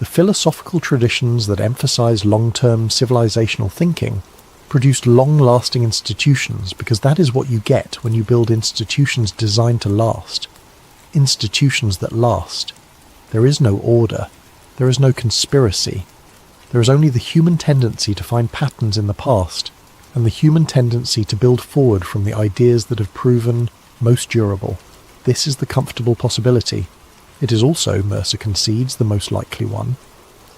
The philosophical traditions that emphasize long-term civilizational thinking produced long-lasting institutions because that is what you get when you build institutions designed to last. Institutions that last. There is no order. There is no conspiracy. There is only the human tendency to find patterns in the past, and the human tendency to build forward from the ideas that have proven most durable. This is the comfortable possibility. It is also, Mercer concedes, the most likely one.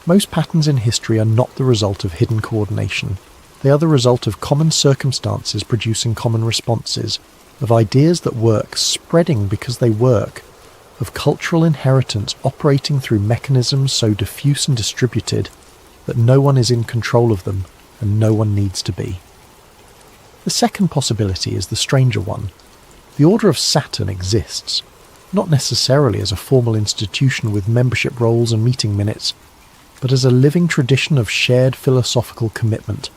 Most patterns in history are not the result of hidden coordination. They are the result of common circumstances producing common responses, of ideas that work spreading because they work, of cultural inheritance operating through mechanisms so diffuse and distributed that no one is in control of them and no one needs to be. The second possibility is the stranger one. The Order of Saturn exists, not necessarily as a formal institution with membership rolls and meeting minutes, but as a living tradition of shared philosophical commitment,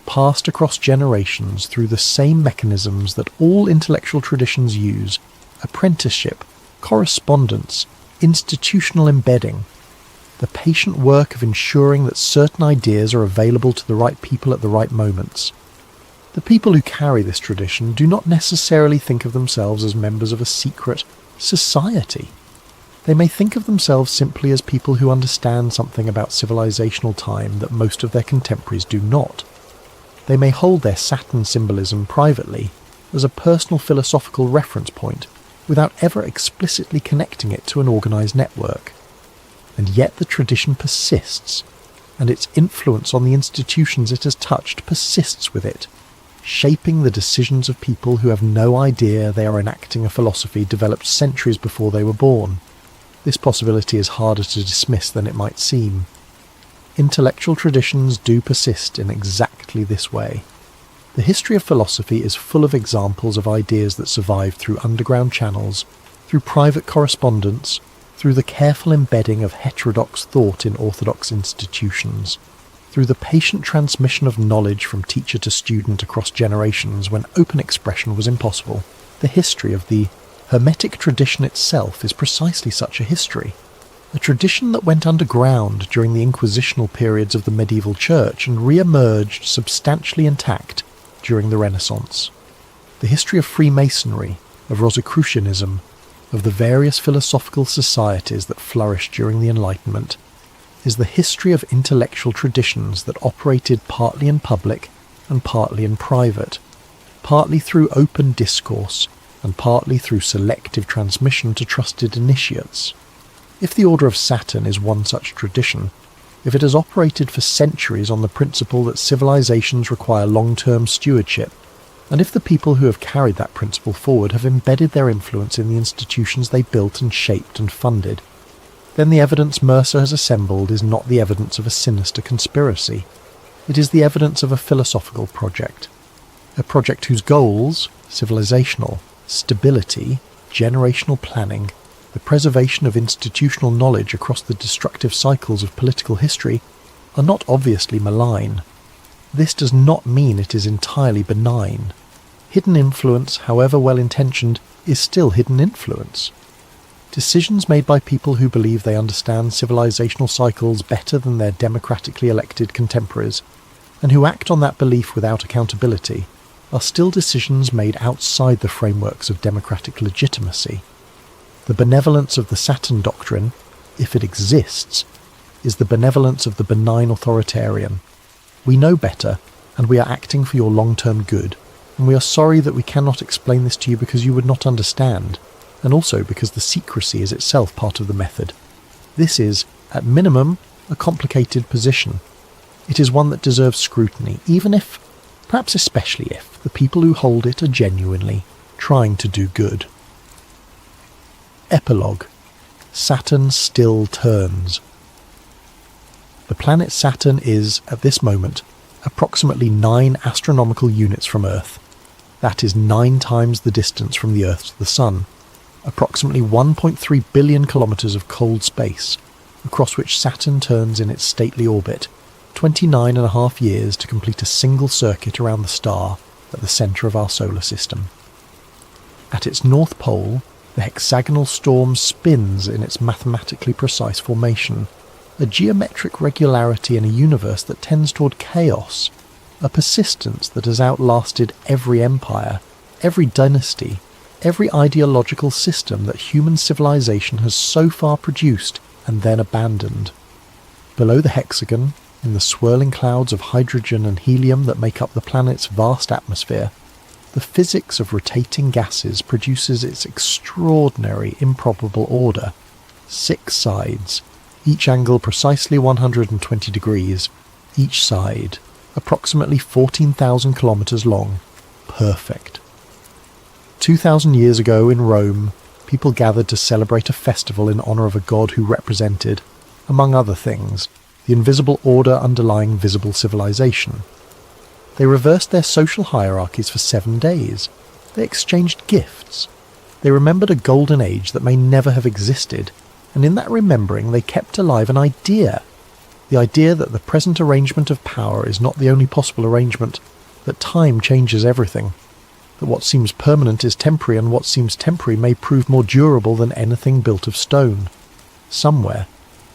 passed across generations through the same mechanisms that all intellectual traditions use: apprenticeship, correspondence, institutional embedding, the patient work of ensuring that certain ideas are available to the right people at the right moments. The people who carry this tradition do not necessarily think of themselves as members of a secret society. They may think of themselves simply as people who understand something about civilizational time that most of their contemporaries do not. They may hold their Saturn symbolism privately as a personal philosophical reference point without ever explicitly connecting it to an organized network. And yet the tradition persists, and its influence on the institutions it has touched persists with it, shaping the decisions of people who have no idea they are enacting a philosophy developed centuries before they were born. This possibility is harder to dismiss than it might seem. Intellectual traditions do persist in exactly this way. The history of philosophy is full of examples of ideas that survived through underground channels, through private correspondence, through the careful embedding of heterodox thought in orthodox institutions, through the patient transmission of knowledge from teacher to student across generations when open expression was impossible. The history of the Hermetic tradition itself is precisely such a history. A tradition that went underground during the inquisitional periods of the medieval church and re-emerged substantially intact during the Renaissance. The history of Freemasonry, of Rosicrucianism, of the various philosophical societies that flourished during the Enlightenment, is the history of intellectual traditions that operated partly in public and partly in private, partly through open discourse and partly through selective transmission to trusted initiates. If the Order of Saturn is one such tradition, if it has operated for centuries on the principle that civilizations require long-term stewardship, and if the people who have carried that principle forward have embedded their influence in the institutions they built and shaped and funded, then the evidence Mercer has assembled is not the evidence of a sinister conspiracy. It is the evidence of a philosophical project. A project whose goals, civilizational, Stability, generational planning, the preservation of institutional knowledge across the destructive cycles of political history are not obviously malign. This does not mean it is entirely benign. Hidden influence, however well-intentioned, is still hidden influence. Decisions made by people who believe they understand civilizational cycles better than their democratically elected contemporaries, and who act on that belief without accountability, are still decisions made outside the frameworks of democratic legitimacy. The benevolence of the Saturn doctrine, if it exists, is the benevolence of the benign authoritarian. We know better, and we are acting for your long-term good, and we are sorry that we cannot explain this to you because you would not understand, and also because the secrecy is itself part of the method. This is, at minimum, a complicated position. It is one that deserves scrutiny, even if, perhaps especially if, the people who hold it are genuinely trying to do good. Epilogue. Saturn still turns. The planet Saturn is, at this moment, approximately 9 astronomical units from Earth. That is 9 times the distance from the Earth to the Sun, approximately 1.3 billion kilometres of cold space, across which Saturn turns in its stately orbit, 29.5 years to complete a single circuit around the star at the centre of our solar system. At its north pole, the hexagonal storm spins in its mathematically precise formation, a geometric regularity in a universe that tends toward chaos, a persistence that has outlasted every empire, every dynasty, every ideological system that human civilization has so far produced and then abandoned. Below the hexagon, in the swirling clouds of hydrogen and helium that make up the planet's vast atmosphere, the physics of rotating gases produces its extraordinary improbable order. 6 sides, each angle precisely 120 degrees, each side approximately 14,000 kilometres long. Perfect. 2,000 years ago in Rome, people gathered to celebrate a festival in honour of a god who represented, among other things, the invisible order underlying visible civilization. They reversed their social hierarchies for 7 days. They exchanged gifts. They remembered a golden age that may never have existed, and in that remembering they kept alive an idea. The idea that the present arrangement of power is not the only possible arrangement, that time changes everything, that what seems permanent is temporary and what seems temporary may prove more durable than anything built of stone. Somewhere,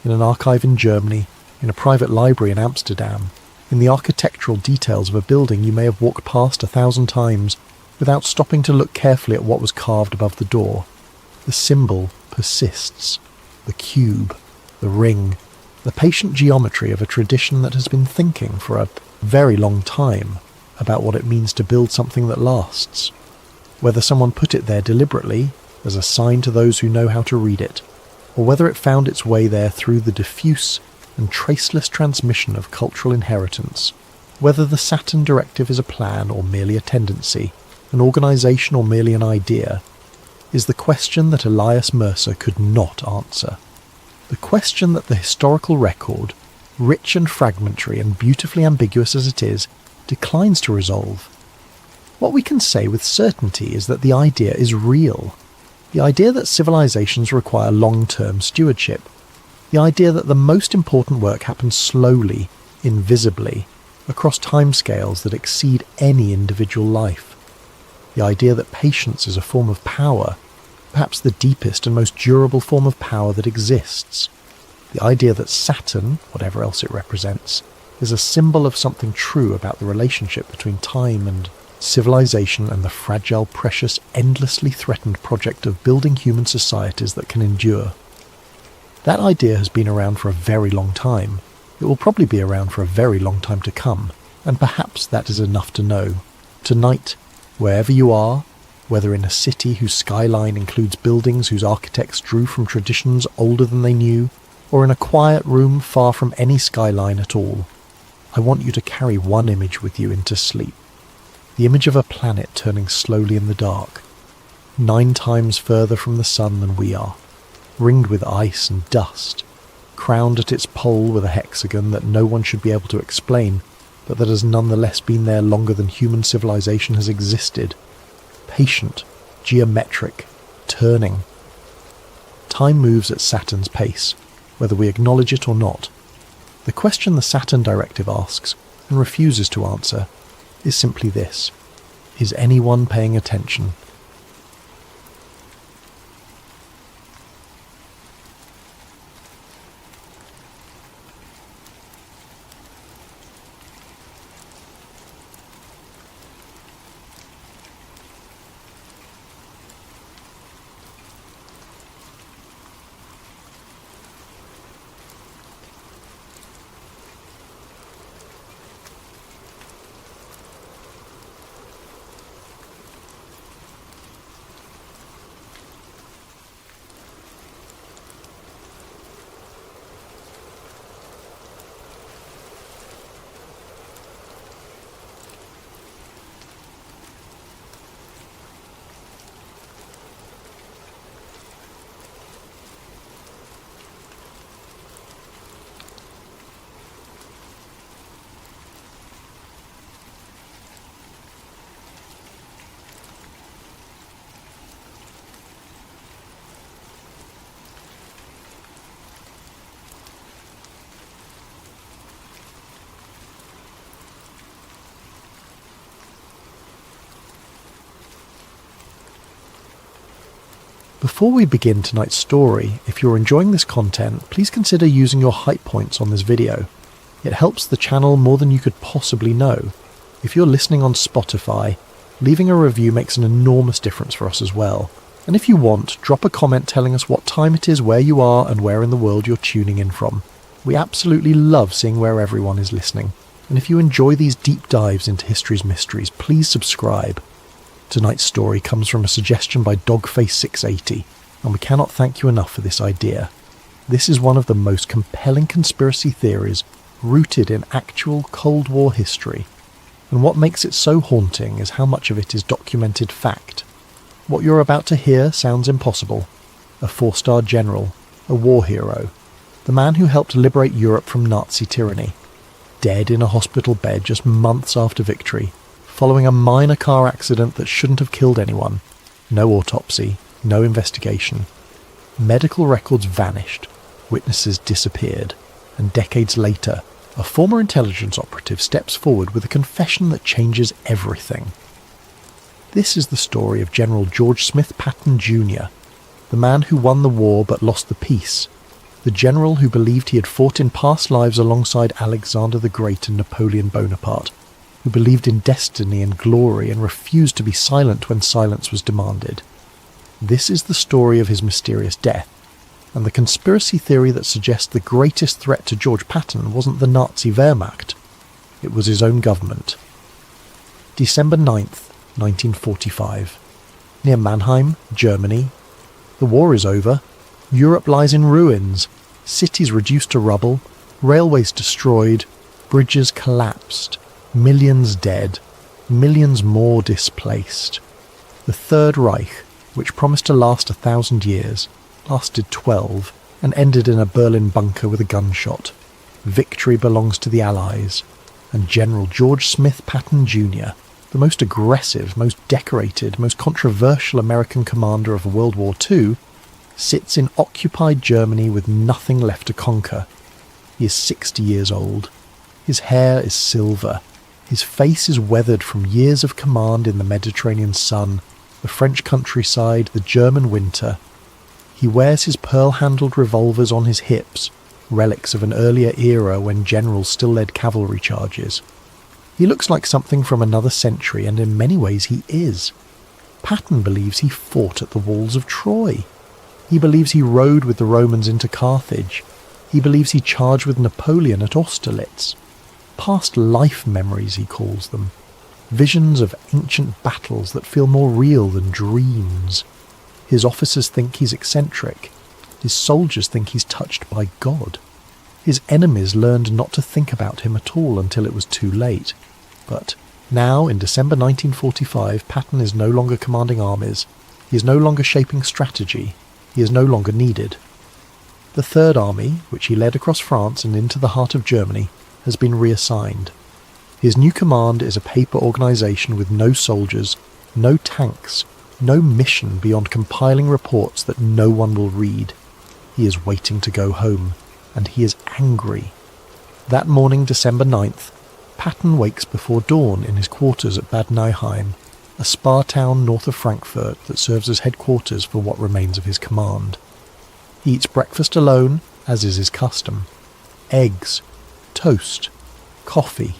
in an archive in Germany, in a private library in Amsterdam, in the architectural details of a building you may have walked past 1,000 times without stopping to look carefully at what was carved above the door, the symbol persists, the cube, the ring, the patient geometry of a tradition that has been thinking for a very long time about what it means to build something that lasts. Whether someone put it there deliberately, as a sign to those who know how to read it, or whether it found its way there through the diffuse and traceless transmission of cultural inheritance, whether the Saturn directive is a plan or merely a tendency, an organisation or merely an idea, is the question that Elias Mercer could not answer. The question that the historical record, rich and fragmentary and beautifully ambiguous as it is, declines to resolve. What we can say with certainty is that the idea is real. The idea that civilizations require long-term stewardship. The idea that the most important work happens slowly, invisibly, across timescales that exceed any individual life. The idea that patience is a form of power, perhaps the deepest and most durable form of power that exists. The idea that Saturn, whatever else it represents, is a symbol of something true about the relationship between time and civilization and the fragile, precious, endlessly threatened project of building human societies that can endure. That idea has been around for a very long time. It will probably be around for a very long time to come, and perhaps that is enough to know. Tonight, wherever you are, whether in a city whose skyline includes buildings whose architects drew from traditions older than they knew, or in a quiet room far from any skyline at all, I want you to carry one image with you into sleep. The image of a planet turning slowly in the dark, 9 times further from the sun than we are, ringed with ice and dust, crowned at its pole with a hexagon that no one should be able to explain, but that has nonetheless been there longer than human civilization has existed. Patient, geometric, turning. Time moves at Saturn's pace, whether we acknowledge it or not. The question the Saturn Directive asks, and refuses to answer, is simply this: is anyone paying attention? Before we begin tonight's story, if you're enjoying this content, please consider using your hype points on this video. It helps the channel more than you could possibly know. If you're listening on Spotify, leaving a review makes an enormous difference for us as well. And if you want, drop a comment telling us what time it is, where you are, and where in the world you're tuning in from. We absolutely love seeing where everyone is listening. And if you enjoy these deep dives into history's mysteries, please subscribe. Tonight's story comes from a suggestion by Dogface680, and we cannot thank you enough for this idea. This is one of the most compelling conspiracy theories rooted in actual Cold War history, and what makes it so haunting is how much of it is documented fact. What you're about to hear sounds impossible. A 4-star general, a war hero, the man who helped liberate Europe from Nazi tyranny, dead in a hospital bed just months after victory, following a minor car accident that shouldn't have killed anyone. No autopsy, no investigation. Medical records vanished, witnesses disappeared, and decades later, a former intelligence operative steps forward with a confession that changes everything. This is the story of General George Smith Patton Jr., the man who won the war but lost the peace, the general who believed he had fought in past lives alongside Alexander the Great and Napoleon Bonaparte, who believed in destiny and glory and refused to be silent when silence was demanded. This is the story of his mysterious death, and the conspiracy theory that suggests the greatest threat to George Patton wasn't the Nazi Wehrmacht, it was his own government. December 9th, 1945. Near Mannheim, Germany. The war is over. Europe lies in ruins. Cities reduced to rubble. Railways destroyed. Bridges collapsed. Millions dead, millions more displaced. The Third Reich, which promised to last 1,000 years, lasted 12 and ended in a Berlin bunker with a gunshot. Victory belongs to the Allies, and General George Smith Patton Jr., the most aggressive, most decorated, most controversial American commander of World War II, sits in occupied Germany with nothing left to conquer. He is 60 years old. His hair is silver. His face is weathered from years of command in the Mediterranean sun, the French countryside, the German winter. He wears his pearl-handled revolvers on his hips, relics of an earlier era when generals still led cavalry charges. He looks like something from another century, and in many ways he is. Patton believes he fought at the walls of Troy. He believes he rode with the Romans into Carthage. He believes he charged with Napoleon at Austerlitz. Past life memories, he calls them. Visions of ancient battles that feel more real than dreams. His officers think he's eccentric. His soldiers think he's touched by God. His enemies learned not to think about him at all until it was too late. But now, in December 1945, Patton is no longer commanding armies. He is no longer shaping strategy. He is no longer needed. The Third Army, which he led across France and into the heart of Germany, has been reassigned. His new command is a paper organisation with no soldiers, no tanks, No mission beyond compiling reports that no one will read. He is waiting to go home, and he is angry. That morning, December 9th, Patton wakes before dawn in his quarters at Bad Nauheim, a spa town north of Frankfurt that serves as headquarters for what remains of his command. He eats breakfast alone, as is his custom. Eggs, toast, coffee.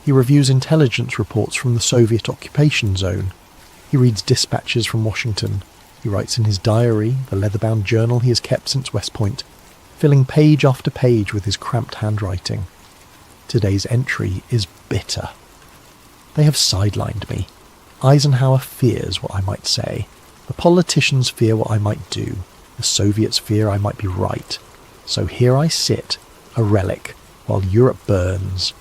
He reviews intelligence reports from the Soviet occupation zone. He reads dispatches from Washington. He writes in his diary, the leather-bound journal he has kept since West Point, filling page after page with his cramped handwriting. Today's entry is bitter. They have sidelined me. Eisenhower fears what I might say. The politicians fear what I might do. The Soviets fear I might be right. So here I sit, a relic, while Europe burns.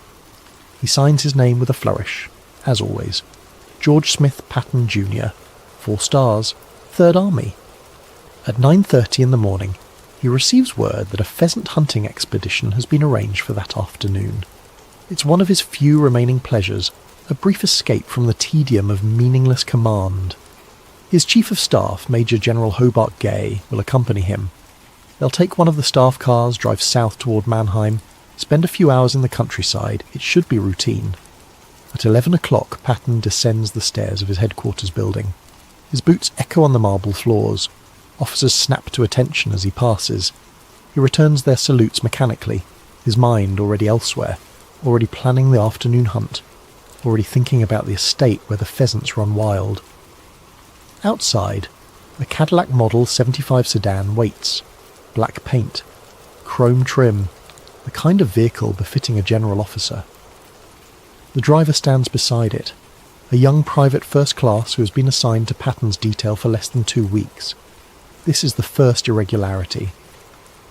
He signs his name with a flourish, as always. George Smith Patton Jr., 4 stars, 3rd Army. At 9:30 in the morning, he receives word that a pheasant hunting expedition has been arranged for that afternoon. It's one of his few remaining pleasures, a brief escape from the tedium of meaningless command. His Chief of Staff, Major General Hobart Gay, will accompany him. They'll take one of the staff cars, drive south toward Mannheim, spend a few hours in the countryside. It should be routine. At 11 o'clock, Patton descends the stairs of his headquarters building. His boots echo on the marble floors. Officers snap to attention as he passes. He returns their salutes mechanically, his mind already elsewhere, already planning the afternoon hunt, already thinking about the estate where the pheasants run wild. Outside, a Cadillac Model 75 sedan waits. Black paint, chrome trim, the kind of vehicle befitting a general officer. The driver stands beside it, a young private first class who has been assigned to Patton's detail for less than 2 weeks. This is the first irregularity.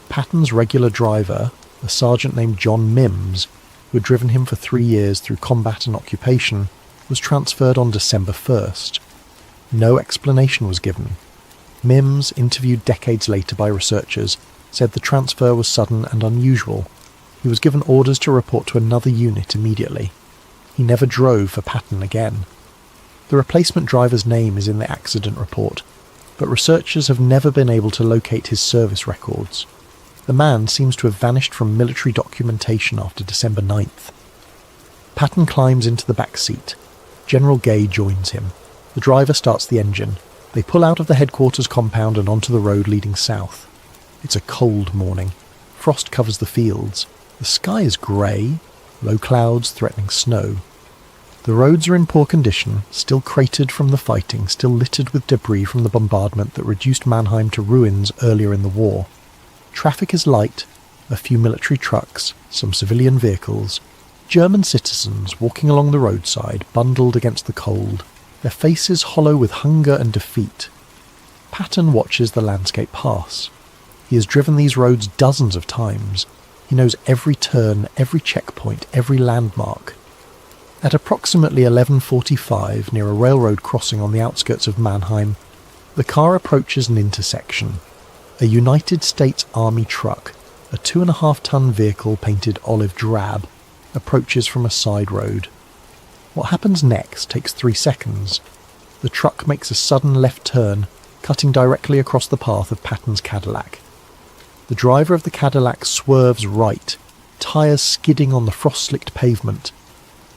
Patton's regular driver, a sergeant named John Mims, who had driven him for 3 years through combat and occupation, was transferred on December 1st. No explanation was given. Mims, interviewed decades later by researchers, said the transfer was sudden and unusual. He was given orders to report to another unit immediately. He never drove for Patton again. The replacement driver's name is in the accident report, but researchers have never been able to locate his service records. The man seems to have vanished from military documentation after December 9th. Patton climbs into the back seat. General Gay joins him. The driver starts the engine. They pull out of the headquarters compound and onto the road leading south. It's a cold morning. Frost covers the fields. The sky is grey, low clouds threatening snow. The roads are in poor condition, still cratered from the fighting, still littered with debris from the bombardment that reduced Mannheim to ruins earlier in the war. Traffic is light, a few military trucks, some civilian vehicles, German citizens walking along the roadside, bundled against the cold, their faces hollow with hunger and defeat. Patton watches the landscape pass. He has driven these roads dozens of times. He knows every turn, every checkpoint, every landmark. At approximately 11:45, near a railroad crossing on the outskirts of Mannheim, the car approaches an intersection. A United States Army truck, a 2.5-ton vehicle painted olive drab, approaches from a side road. What happens next takes 3 seconds. The truck makes a sudden left turn, cutting directly across the path of Patton's Cadillac. The driver of the Cadillac swerves right, tyres skidding on the frost-slicked pavement.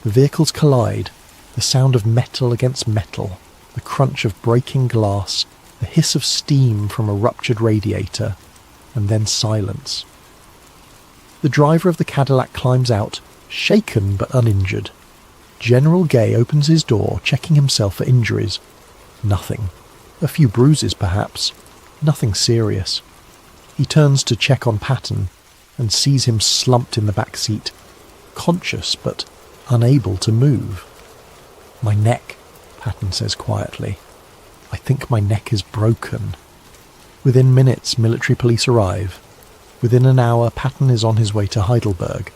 The vehicles collide, the sound of metal against metal, the crunch of breaking glass, the hiss of steam from a ruptured radiator, and then silence. The driver of the Cadillac climbs out, shaken but uninjured. General Gay opens his door, checking himself for injuries. Nothing. A few bruises, perhaps. Nothing serious. He turns to check on Patton and sees him slumped in the back seat, conscious but unable to move. "My neck," Patton says quietly. "I think my neck is broken." Within minutes, military police arrive. Within an hour, Patton is on his way to Heidelberg.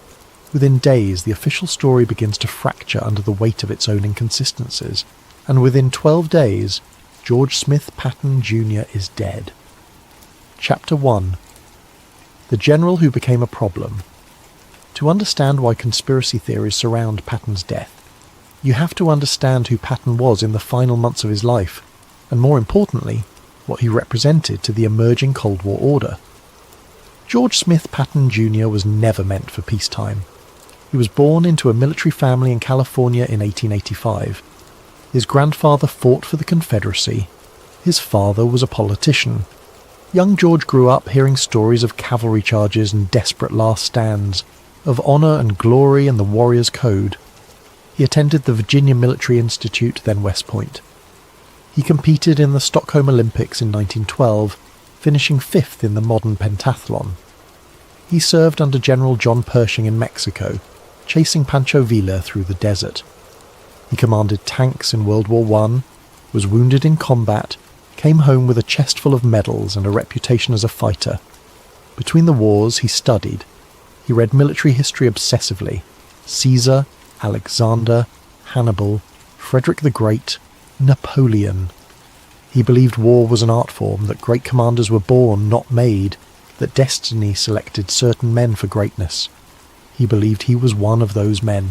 Within days, the official story begins to fracture under the weight of its own inconsistencies. And within 12 days, George Smith Patton Jr. is dead. Chapter 1. The General Who Became a Problem. To understand why conspiracy theories surround Patton's death, you have to understand who Patton was in the final months of his life. and more importantly, what he represented to the emerging Cold War order. George Smith Patton Jr. was never meant for peacetime. He was born into a military family in California in 1885. His grandfather fought for the Confederacy. His father was a politician. Young George grew up hearing stories of cavalry charges and desperate last stands, of honour and glory and the warrior's code. He attended the Virginia Military Institute, then West Point. He competed in the Stockholm Olympics in 1912, finishing 5th in the modern pentathlon. He served under General John Pershing in Mexico, chasing Pancho Villa through the desert. He commanded tanks in World War I, was wounded in combat, came home with a chest full of medals and a reputation as a fighter. Between the wars, he studied. He read military history obsessively. Caesar, Alexander, Hannibal, Frederick the Great, Napoleon. He believed war was an art form, that great commanders were born, not made, that destiny selected certain men for greatness. He believed he was one of those men.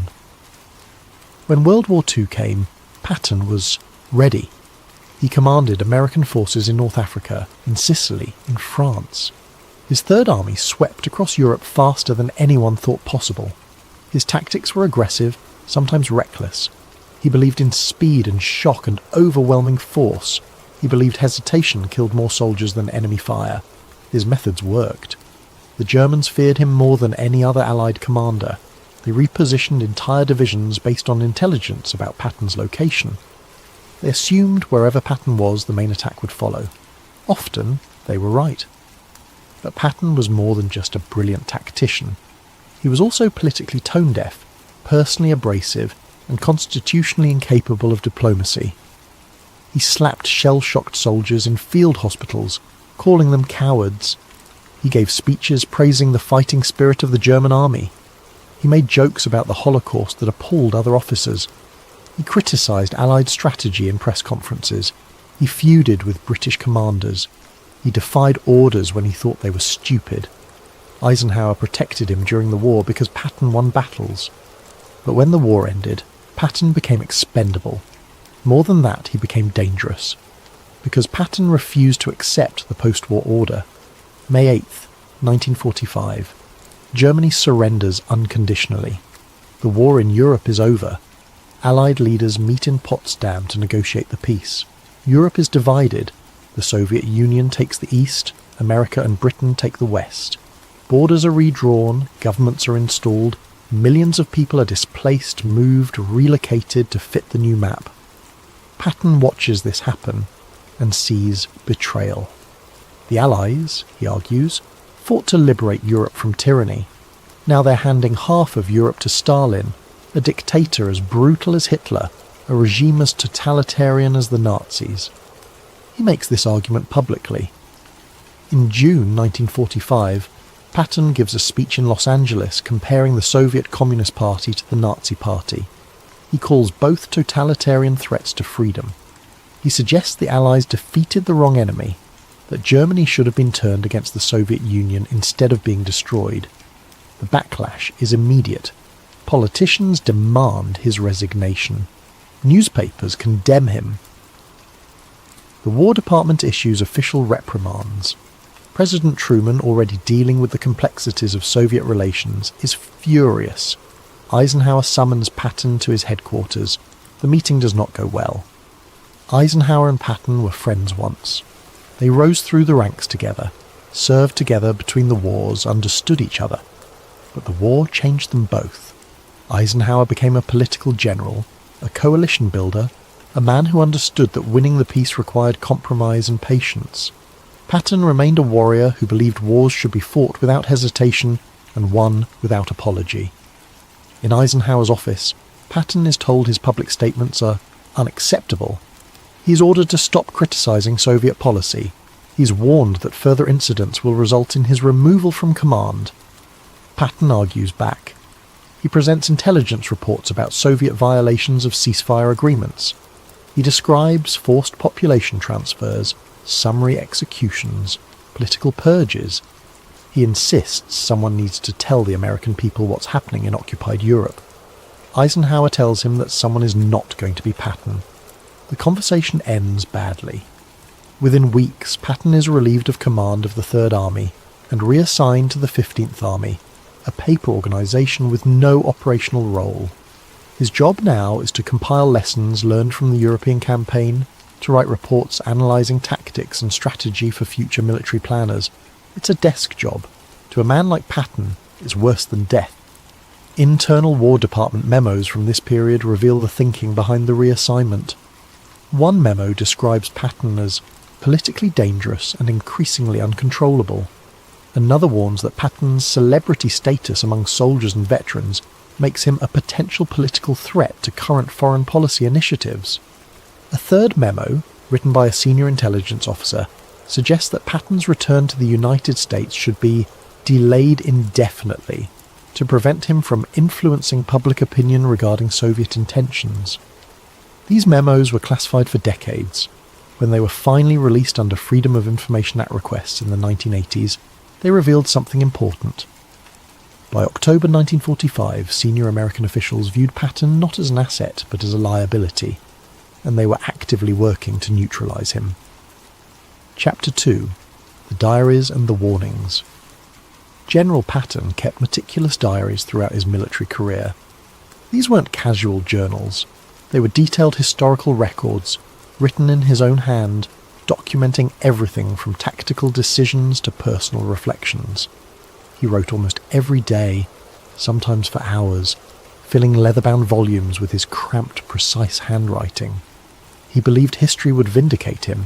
When World War II came, Patton was ready. He commanded American forces in North Africa, in Sicily, in France. His Third Army swept across Europe faster than anyone thought possible. His tactics were aggressive, sometimes reckless. He believed in speed and shock and overwhelming force. He believed hesitation killed more soldiers than enemy fire. His methods worked. The Germans feared him more than any other Allied commander. They repositioned entire divisions based on intelligence about Patton's location. They assumed wherever Patton was, the main attack would follow. Often, they were right. But Patton was more than just a brilliant tactician. He was also politically tone-deaf, personally abrasive, and constitutionally incapable of diplomacy. He slapped shell-shocked soldiers in field hospitals, calling them cowards. He gave speeches praising the fighting spirit of the German army. He made jokes about the Holocaust that appalled other officers. He criticised Allied strategy in press conferences. He feuded with British commanders. He defied orders when he thought they were stupid. Eisenhower protected him during the war because Patton won battles. But when the war ended, Patton became expendable. More than that, he became dangerous. Because Patton refused to accept the post-war order. May 8th, 1945. Germany surrenders unconditionally. The war in Europe is over. Allied leaders meet in Potsdam to negotiate the peace. Europe is divided. The Soviet Union takes the east, America and Britain take the west. Borders are redrawn, governments are installed, millions of people are displaced, moved, relocated to fit the new map. Patton watches this happen and sees betrayal. The Allies, he argues, fought to liberate Europe from tyranny. Now they're handing half of Europe to Stalin, a dictator as brutal as Hitler, a regime as totalitarian as the Nazis. He makes this argument publicly. In June 1945, Patton gives a speech in Los Angeles comparing the Soviet Communist Party to the Nazi Party. He calls both totalitarian threats to freedom. He suggests the Allies defeated the wrong enemy, that Germany should have been turned against the Soviet Union instead of being destroyed. The backlash is immediate. Politicians demand his resignation. Newspapers condemn him. The War Department issues official reprimands. President Truman, already dealing with the complexities of Soviet relations, is furious. Eisenhower summons Patton to his headquarters. The meeting does not go well. Eisenhower and Patton were friends once. They rose through the ranks together, served together between the wars, understood each other. But the war changed them both. Eisenhower became a political general, a coalition builder, a man who understood that winning the peace required compromise and patience. Patton remained a warrior who believed wars should be fought without hesitation and won without apology. In Eisenhower's office, Patton is told his public statements are unacceptable. He is ordered to stop criticising Soviet policy. He is warned that further incidents will result in his removal from command. Patton argues back. He presents intelligence reports about Soviet violations of ceasefire agreements. He describes forced population transfers, summary executions, political purges. He insists someone needs to tell the American people what's happening in occupied Europe. Eisenhower tells him that someone is not going to be Patton. The conversation ends badly. Within weeks, Patton is relieved of command of the Third Army and reassigned to the 15th Army, a paper organisation with no operational role. His job now is to compile lessons learned from the European campaign, to write reports analysing tactics and strategy for future military planners. It's a desk job. To a man like Patton, it's worse than death. Internal War Department memos from this period reveal the thinking behind the reassignment. One memo describes Patton as politically dangerous and increasingly uncontrollable. Another warns that Patton's celebrity status among soldiers and veterans makes him a potential political threat to current foreign policy initiatives. A third memo, written by a senior intelligence officer, suggests that Patton's return to the United States should be delayed indefinitely to prevent him from influencing public opinion regarding Soviet intentions. These memos were classified for decades. When they were finally released under Freedom of Information Act requests in the 1980s, they revealed something important. By October 1945, senior American officials viewed Patton not as an asset but as a liability, and they were actively working to neutralise him. Chapter 2. The Diaries and the Warnings. General Patton kept meticulous diaries throughout his military career. These weren't casual journals. They were detailed historical records, written in his own hand, documenting everything from tactical decisions to personal reflections. He wrote almost every day, sometimes for hours, filling leather-bound volumes with his cramped, precise handwriting. He believed history would vindicate him.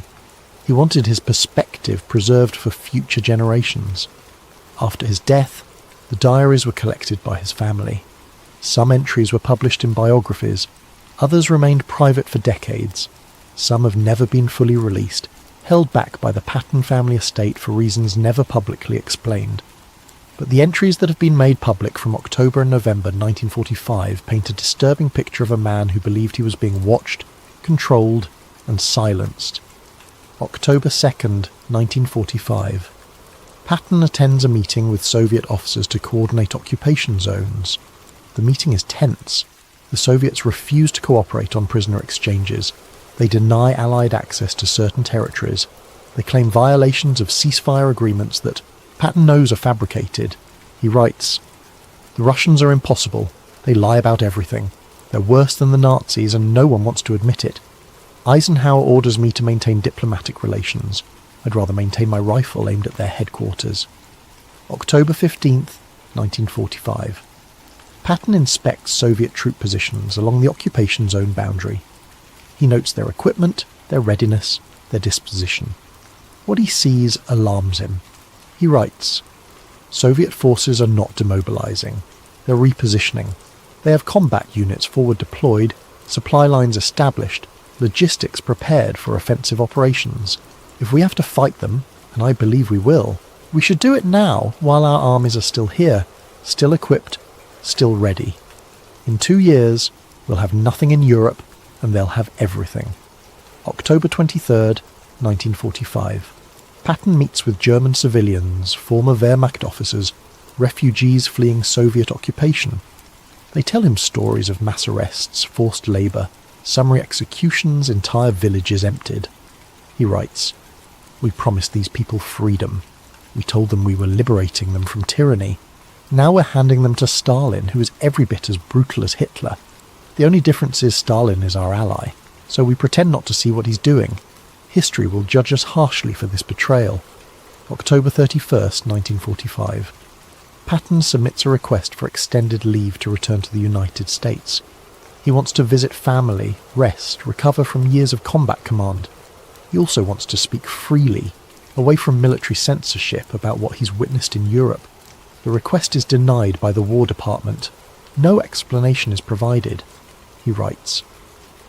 He wanted his perspective preserved for future generations. After his death, the diaries were collected by his family. Some entries were published in biographies, others remained private for decades. Some have never been fully released, held back by the Patton family estate for reasons never publicly explained. But the entries that have been made public from October and November 1945 paint a disturbing picture of a man who believed he was being watched, controlled, and silenced. October 2nd, 1945. Patton attends a meeting with Soviet officers to coordinate occupation zones. The meeting is tense. The Soviets refuse to cooperate on prisoner exchanges. They deny Allied access to certain territories. They claim violations of ceasefire agreements that Patton knows are fabricated. He writes, "The Russians are impossible. They lie about everything. They're worse than the Nazis and no one wants to admit it. Eisenhower orders me to maintain diplomatic relations. I'd rather maintain my rifle aimed at their headquarters." October 15th, 1945. Patton inspects Soviet troop positions along the occupation zone boundary. He notes their equipment, their readiness, their disposition. What he sees alarms him. He writes, "Soviet forces are not demobilizing. They're repositioning. They have combat units forward deployed, supply lines established, logistics prepared for offensive operations. If we have to fight them, and I believe we will, we should do it now while our armies are still here, still equipped, still ready. In 2 years, we'll have nothing in Europe, and they'll have everything." October 23rd, 1945. Patton meets with German civilians, former Wehrmacht officers, refugees fleeing Soviet occupation. They tell him stories of mass arrests, forced labour, summary executions, entire villages emptied. He writes, "We promised these people freedom. We told them we were liberating them from tyranny. Now we're handing them to Stalin, who is every bit as brutal as Hitler. The only difference is Stalin is our ally, so we pretend not to see what he's doing. History will judge us harshly for this betrayal." October 31st, 1945. Patton submits a request for extended leave to return to the United States. He wants to visit family, rest, recover from years of combat command. He also wants to speak freely, away from military censorship about what he's witnessed in Europe. The request is denied by the War Department. No explanation is provided. He writes,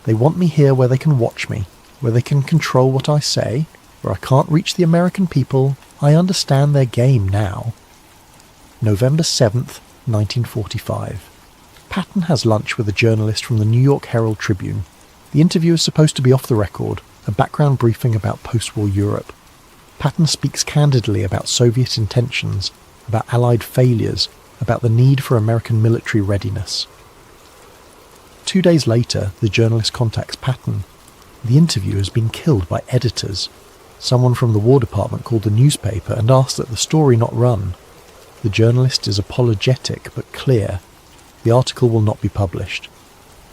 "They want me here where they can watch me, where they can control what I say, where I can't reach the American people. I understand their game now." November 7th, 1945. Patton has lunch with a journalist from the New York Herald Tribune. The interview is supposed to be off the record, a background briefing about post-war Europe. Patton speaks candidly about Soviet intentions, about Allied failures, about the need for American military readiness. 2 days later, the journalist contacts Patton. The interview has been killed by editors. Someone from the War Department called the newspaper and asked that the story not run. The journalist is apologetic but clear. The article will not be published.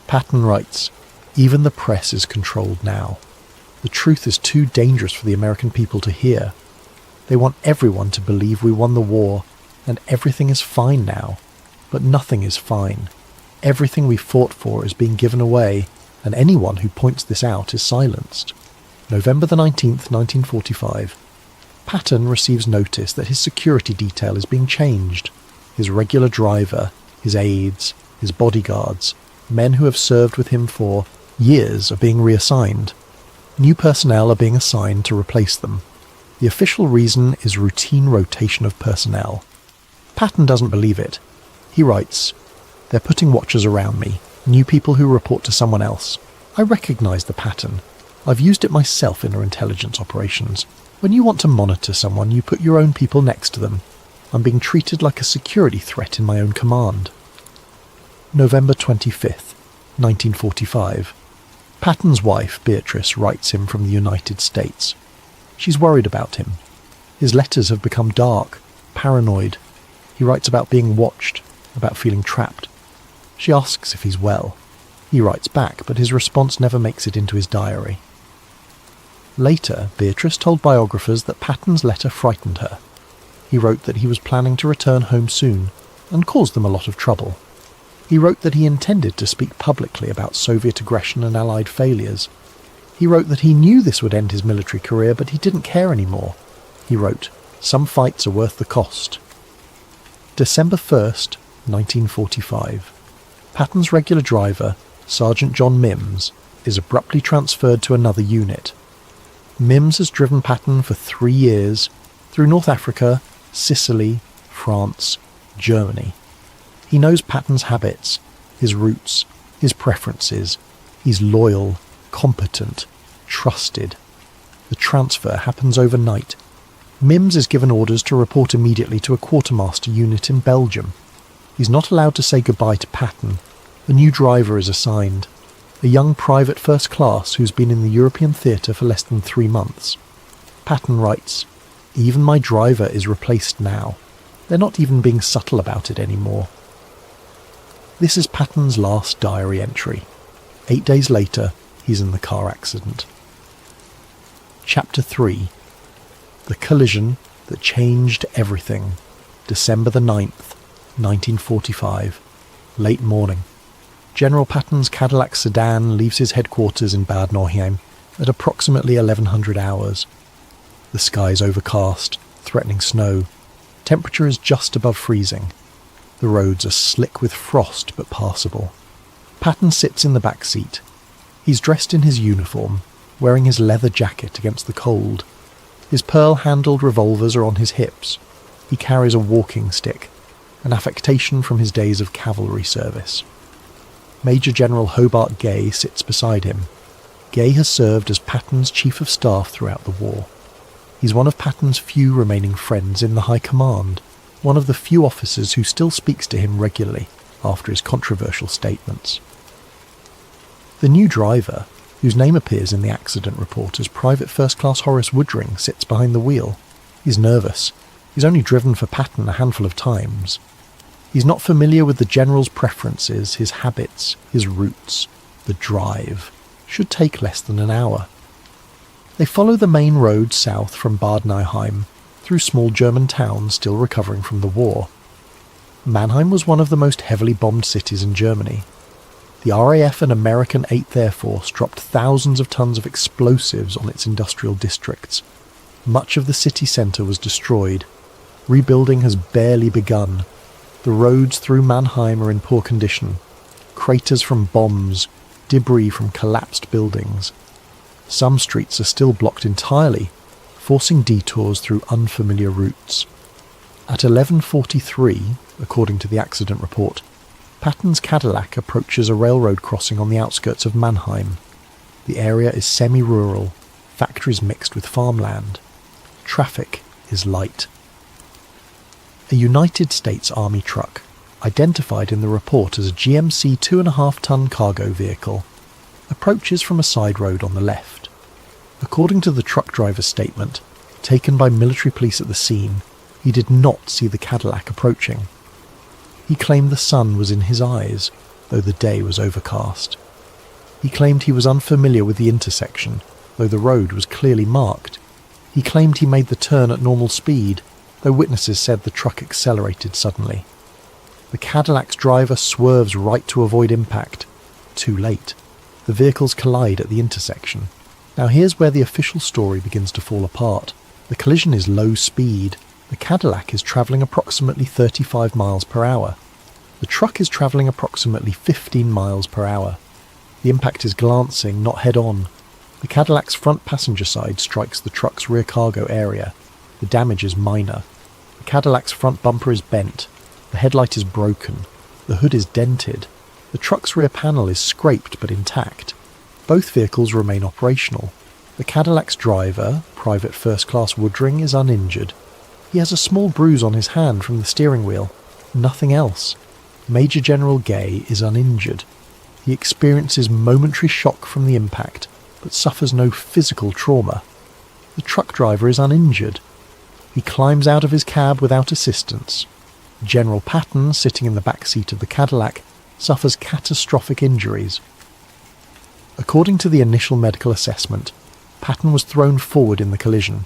Patton writes, "Even the press is controlled now. The truth is too dangerous for the American people to hear. They want everyone to believe we won the war and everything is fine now. But nothing is fine. Everything we fought for is being given away, and anyone who points this out is silenced." November the 19th, 1945. Patton receives notice that his security detail is being changed. His regular driver, his aides, his bodyguards, men who have served with him for years are being reassigned. New personnel are being assigned to replace them. The official reason is routine rotation of personnel. Patton doesn't believe it. He writes, "They're putting watchers around me, new people who report to someone else. I recognise the pattern. I've used it myself in our intelligence operations. When you want to monitor someone, you put your own people next to them. I'm being treated like a security threat in my own command." November 25th, 1945. Patton's wife, Beatrice, writes him from the United States. She's worried about him. His letters have become dark, paranoid. He writes about being watched, about feeling trapped. She asks if he's well. He writes back, but his response never makes it into his diary. Later, Beatrice told biographers that Patton's letter frightened her. He wrote that he was planning to return home soon, and caused them a lot of trouble. He wrote that he intended to speak publicly about Soviet aggression and Allied failures. He wrote that he knew this would end his military career, but he didn't care anymore. He wrote, "Some fights are worth the cost." December 1st, 1945. Patton's regular driver, Sergeant John Mims, is abruptly transferred to another unit. Mims has driven Patton for 3 years through North Africa, Sicily, France, Germany. He knows Patton's habits, his routes, his preferences. He's loyal, competent, trusted. The transfer happens overnight. Mims is given orders to report immediately to a quartermaster unit in Belgium. He's not allowed to say goodbye to Patton. A new driver is assigned, a young private first class who's been in the European theatre for less than 3 months. Patton writes, "Even my driver is replaced now. They're not even being subtle about it anymore." This is Patton's last diary entry. 8 days later, he's in the car accident. Chapter 3. The collision that changed everything. December the 9th, 1945. Late morning. General Patton's Cadillac sedan leaves his headquarters in Bad Nauheim at approximately 1100 hours. The sky is overcast, threatening snow. Temperature is just above freezing. The roads are slick with frost but passable. Patton sits in the back seat. He's dressed in his uniform, wearing his leather jacket against the cold. His pearl-handled revolvers are on his hips. He carries a walking stick, an affectation from his days of cavalry service. Major General Hobart Gay sits beside him. Gay has served as Patton's chief of staff throughout the war. He's one of Patton's few remaining friends in the High Command, one of the few officers who still speaks to him regularly after his controversial statements. The new driver, whose name appears in the accident report as Private First Class Horace Woodring, sits behind the wheel. He's nervous. He's only driven for Patton a handful of times. He's not familiar with the general's preferences, his habits, his routes. The drive should take less than an hour. They follow the main road south from Bad Nauheim, through small German towns still recovering from the war. Mannheim was one of the most heavily bombed cities in Germany. The RAF and American 8th Air Force dropped thousands of tons of explosives on its industrial districts. Much of the city centre was destroyed. Rebuilding has barely begun. The roads through Mannheim are in poor condition. Craters from bombs, debris from collapsed buildings. Some streets are still blocked entirely, forcing detours through unfamiliar routes. At 11:43, according to the accident report, Patton's Cadillac approaches a railroad crossing on the outskirts of Mannheim. The area is semi-rural, factories mixed with farmland. Traffic is light. A United States Army truck, identified in the report as a GMC 2.5-ton cargo vehicle. approaches from a side road on the left. According to the truck driver's statement, taken by military police at the scene, he did not see the Cadillac approaching. He claimed the sun was in his eyes, though the day was overcast. He claimed he was unfamiliar with the intersection, though the road was clearly marked. He claimed he made the turn at normal speed, though witnesses said the truck accelerated suddenly. The Cadillac's driver swerves right to avoid impact. Too late. The vehicles collide at the intersection. Now here's where the official story begins to fall apart. The collision is low speed. The Cadillac is travelling approximately 35 miles per hour. The truck is travelling approximately 15 miles per hour. The impact is glancing, not head-on. The Cadillac's front passenger side strikes the truck's rear cargo area. The damage is minor. The Cadillac's front bumper is bent. The headlight is broken. The hood is dented. The truck's rear panel is scraped but intact. Both vehicles remain operational. The Cadillac's driver, Private First Class Woodring, is uninjured. He has a small bruise on his hand from the steering wheel. Nothing else. Major General Gay is uninjured. He experiences momentary shock from the impact, but suffers no physical trauma. The truck driver is uninjured. He climbs out of his cab without assistance. General Patton, sitting in the back seat of the Cadillac, suffers catastrophic injuries. According to the initial medical assessment, Patton was thrown forward in the collision.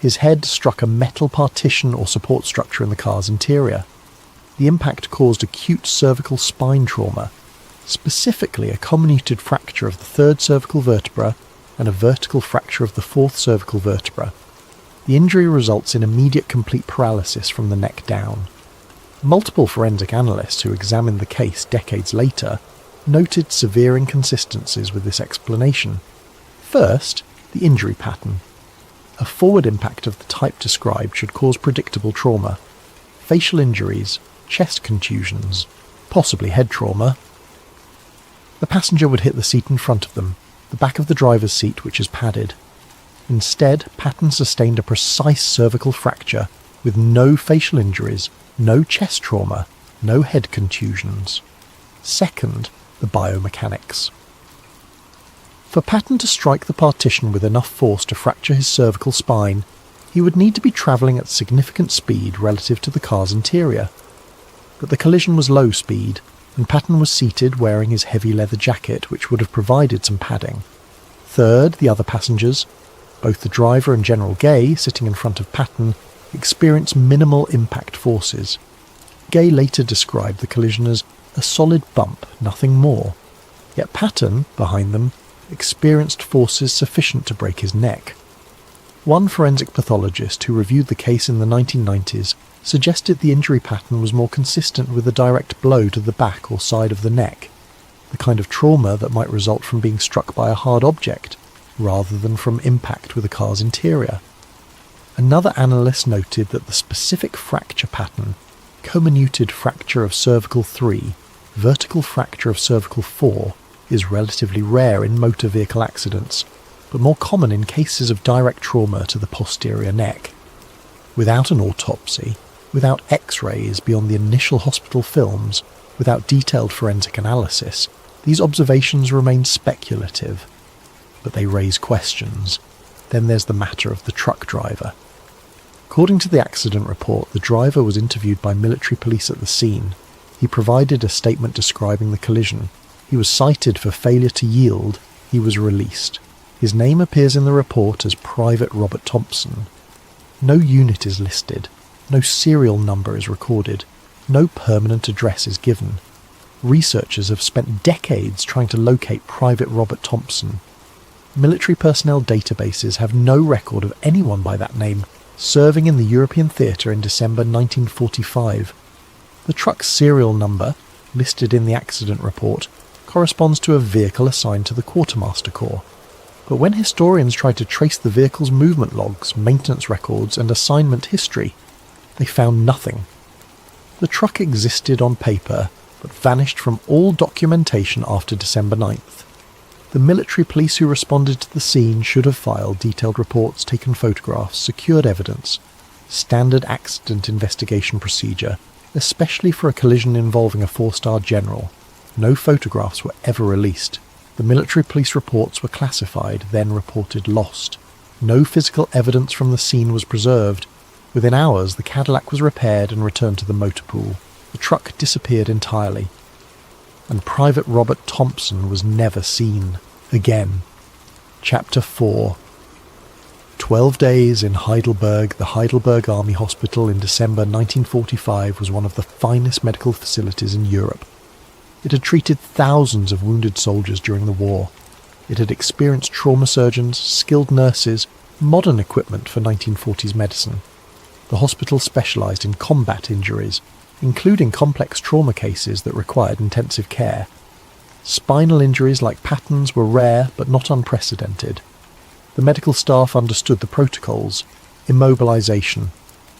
His head struck a metal partition or support structure in the car's interior. The impact caused acute cervical spine trauma, specifically a comminuted fracture of the third cervical vertebra and a vertical fracture of the fourth cervical vertebra. The injury results in immediate complete paralysis from the neck down. Multiple forensic analysts who examined the case decades later noted severe inconsistencies with this explanation. First, the injury pattern. A forward impact of the type described should cause predictable trauma. Facial injuries, chest contusions, possibly head trauma. The passenger would hit the seat in front of them, the back of the driver's seat, which is padded. Instead, Patton sustained a precise cervical fracture with no facial injuries, no chest trauma, no head contusions. Second, the biomechanics. For Patton to strike the partition with enough force to fracture his cervical spine, he would need to be travelling at significant speed relative to the car's interior. But the collision was low speed, and Patton was seated wearing his heavy leather jacket, which would have provided some padding. Third, the other passengers, both the driver and General Gay, sitting in front of Patton, experienced minimal impact forces. Gay later described the collision as a solid bump, nothing more. Yet Patton, behind them, experienced forces sufficient to break his neck. One forensic pathologist who reviewed the case in the 1990s suggested the injury pattern was more consistent with a direct blow to the back or side of the neck, the kind of trauma that might result from being struck by a hard object, rather than from impact with a car's interior. Another analyst noted that the specific fracture pattern, comminuted fracture of cervical 3, vertical fracture of cervical 4, is relatively rare in motor vehicle accidents, but more common in cases of direct trauma to the posterior neck. Without an autopsy, without X-rays beyond the initial hospital films, without detailed forensic analysis, these observations remain speculative. But they raise questions. Then there's the matter of the truck driver. According to the accident report, the driver was interviewed by military police at the scene. He provided a statement describing the collision. He was cited for failure to yield. He was released. His name appears in the report as Private Robert Thompson. No unit is listed. No serial number is recorded. No permanent address is given. Researchers have spent decades trying to locate Private Robert Thompson. Military personnel databases have no record of anyone by that name serving in the European theatre in December 1945. The truck's serial number, listed in the accident report, corresponds to a vehicle assigned to the Quartermaster Corps. But when historians tried to trace the vehicle's movement logs, maintenance records, and assignment history, they found nothing. The truck existed on paper, but vanished from all documentation after December 9th. The military police who responded to the scene should have filed detailed reports, taken photographs, secured evidence. Standard accident investigation procedure, especially for a collision involving a 4-star general. No photographs were ever released. The military police reports were classified, then reported lost. No physical evidence from the scene was preserved. Within hours, the Cadillac was repaired and returned to the motor pool. The truck disappeared entirely. And Private Robert Thompson was never seen again. Chapter 4. 12 days in Heidelberg. The Heidelberg Army Hospital in December 1945 was one of the finest medical facilities in Europe. It had treated thousands of wounded soldiers during the war. It had experienced trauma surgeons, skilled nurses, modern equipment for 1940s medicine. The hospital specialised in combat injuries, including complex trauma cases that required intensive care. Spinal injuries like Patton's were rare but not unprecedented. The medical staff understood the protocols: immobilisation,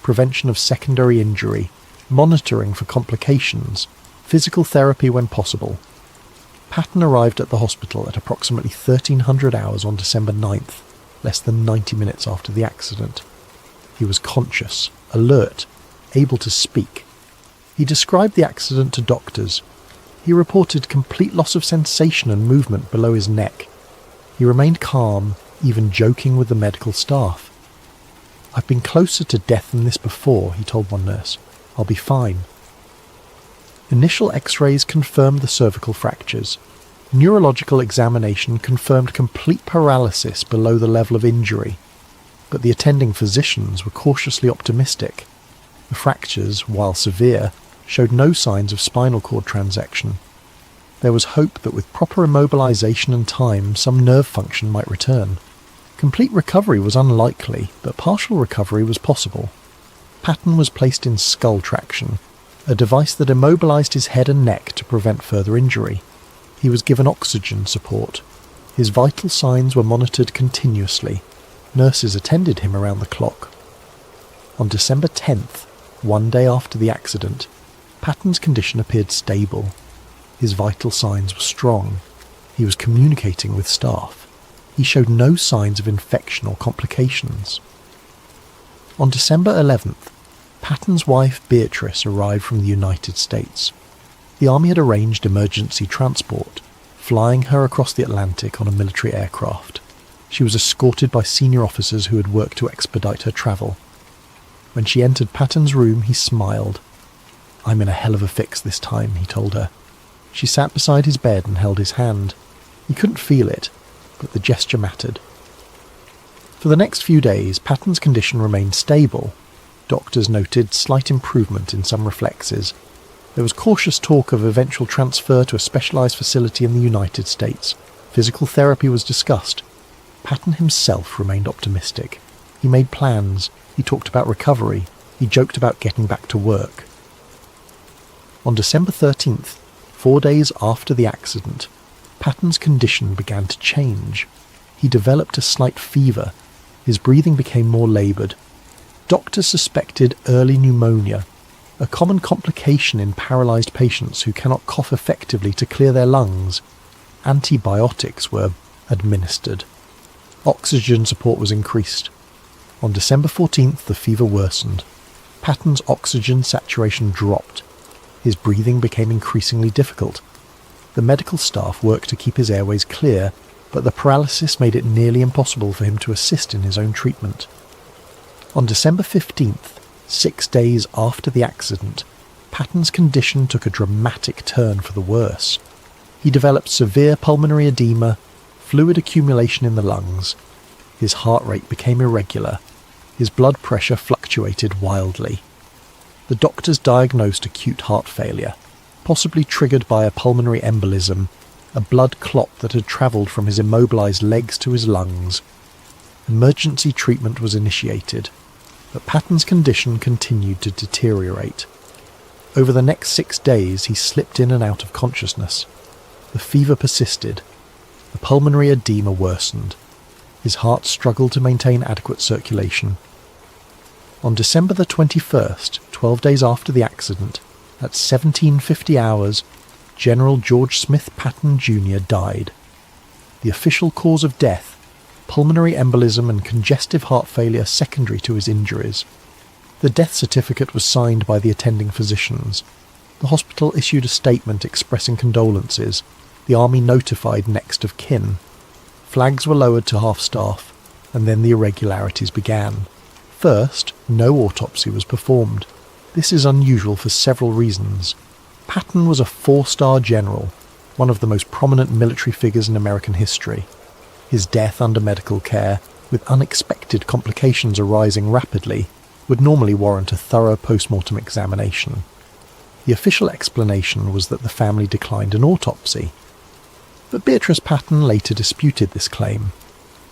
prevention of secondary injury, monitoring for complications, physical therapy when possible. Patton arrived at the hospital at approximately 1300 hours on December 9th, less than 90 minutes after the accident. He was conscious, alert, able to speak. He described the accident to doctors. He reported complete loss of sensation and movement below his neck. He remained calm, even joking with the medical staff. "I've been closer to death than this before," he told one nurse. "I'll be fine." Initial x-rays confirmed the cervical fractures. Neurological examination confirmed complete paralysis below the level of injury, but the attending physicians were cautiously optimistic. The fractures, while severe, showed no signs of spinal cord transection. There was hope that with proper immobilisation and time, some nerve function might return. Complete recovery was unlikely, but partial recovery was possible. Patton was placed in skull traction, a device that immobilised his head and neck to prevent further injury. He was given oxygen support. His vital signs were monitored continuously. Nurses attended him around the clock. On December 10th, one day after the accident, Patton's condition appeared stable. His vital signs were strong. He was communicating with staff. He showed no signs of infection or complications. On December 11th, Patton's wife Beatrice arrived from the United States. The army had arranged emergency transport, flying her across the Atlantic on a military aircraft. She was escorted by senior officers who had worked to expedite her travel. When she entered Patton's room, he smiled. "I'm in a hell of a fix this time," he told her. She sat beside his bed and held his hand. He couldn't feel it, but the gesture mattered. For the next few days, Patton's condition remained stable. Doctors noted slight improvement in some reflexes. There was cautious talk of eventual transfer to a specialised facility in the United States. Physical therapy was discussed. Patton himself remained optimistic. He made plans. He talked about recovery. He joked about getting back to work. On December 13th, 4 days after the accident, Patton's condition began to change. He developed a slight fever. His breathing became more laboured. Doctors suspected early pneumonia, a common complication in paralysed patients who cannot cough effectively to clear their lungs. Antibiotics were administered. Oxygen support was increased. On December 14th, the fever worsened. Patton's oxygen saturation dropped. His breathing became increasingly difficult. The medical staff worked to keep his airways clear, but the paralysis made it nearly impossible for him to assist in his own treatment. On December 15th, 6 days after the accident, Patton's condition took a dramatic turn for the worse. He developed severe pulmonary edema, fluid accumulation in the lungs. His heart rate became irregular. His blood pressure fluctuated wildly. The doctors diagnosed acute heart failure, possibly triggered by a pulmonary embolism, a blood clot that had travelled from his immobilised legs to his lungs. Emergency treatment was initiated, but Patton's condition continued to deteriorate. Over the next 6 days, he slipped in and out of consciousness. The fever persisted. The pulmonary edema worsened. His heart struggled to maintain adequate circulation. On December the 21st, 12 days after the accident, at 1750 hours, General George Smith Patton Jr. died. The official cause of death: pulmonary embolism and congestive heart failure secondary to his injuries. The death certificate was signed by the attending physicians. The hospital issued a statement expressing condolences. the army notified next of kin. Flags were lowered to half-staff, and then the irregularities began. First, no autopsy was performed. This is unusual for several reasons. Patton was a 4-star general, one of the most prominent military figures in American history. His death under medical care, with unexpected complications arising rapidly, would normally warrant a thorough post-mortem examination. The official explanation was that the family declined an autopsy. But Beatrice Patton later disputed this claim.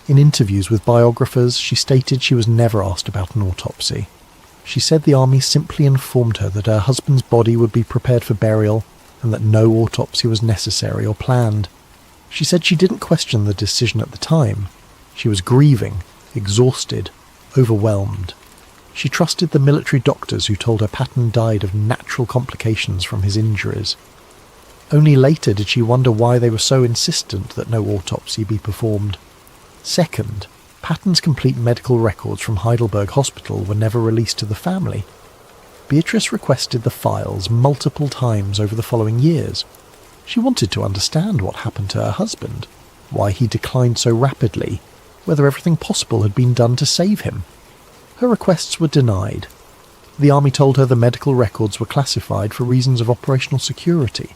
In interviews with biographers, she stated she was never asked about an autopsy. She said the army simply informed her that her husband's body would be prepared for burial and that no autopsy was necessary or planned. She said she didn't question the decision at the time. She was grieving, exhausted, overwhelmed. She trusted the military doctors who told her Patton died of natural complications from his injuries. Only later did she wonder why they were so insistent that no autopsy be performed. Second, Patton's complete medical records from Heidelberg Hospital were never released to the family. Beatrice requested the files multiple times over the following years. She wanted to understand what happened to her husband, why he declined so rapidly, whether everything possible had been done to save him. Her requests were denied. The army told her the medical records were classified for reasons of operational security.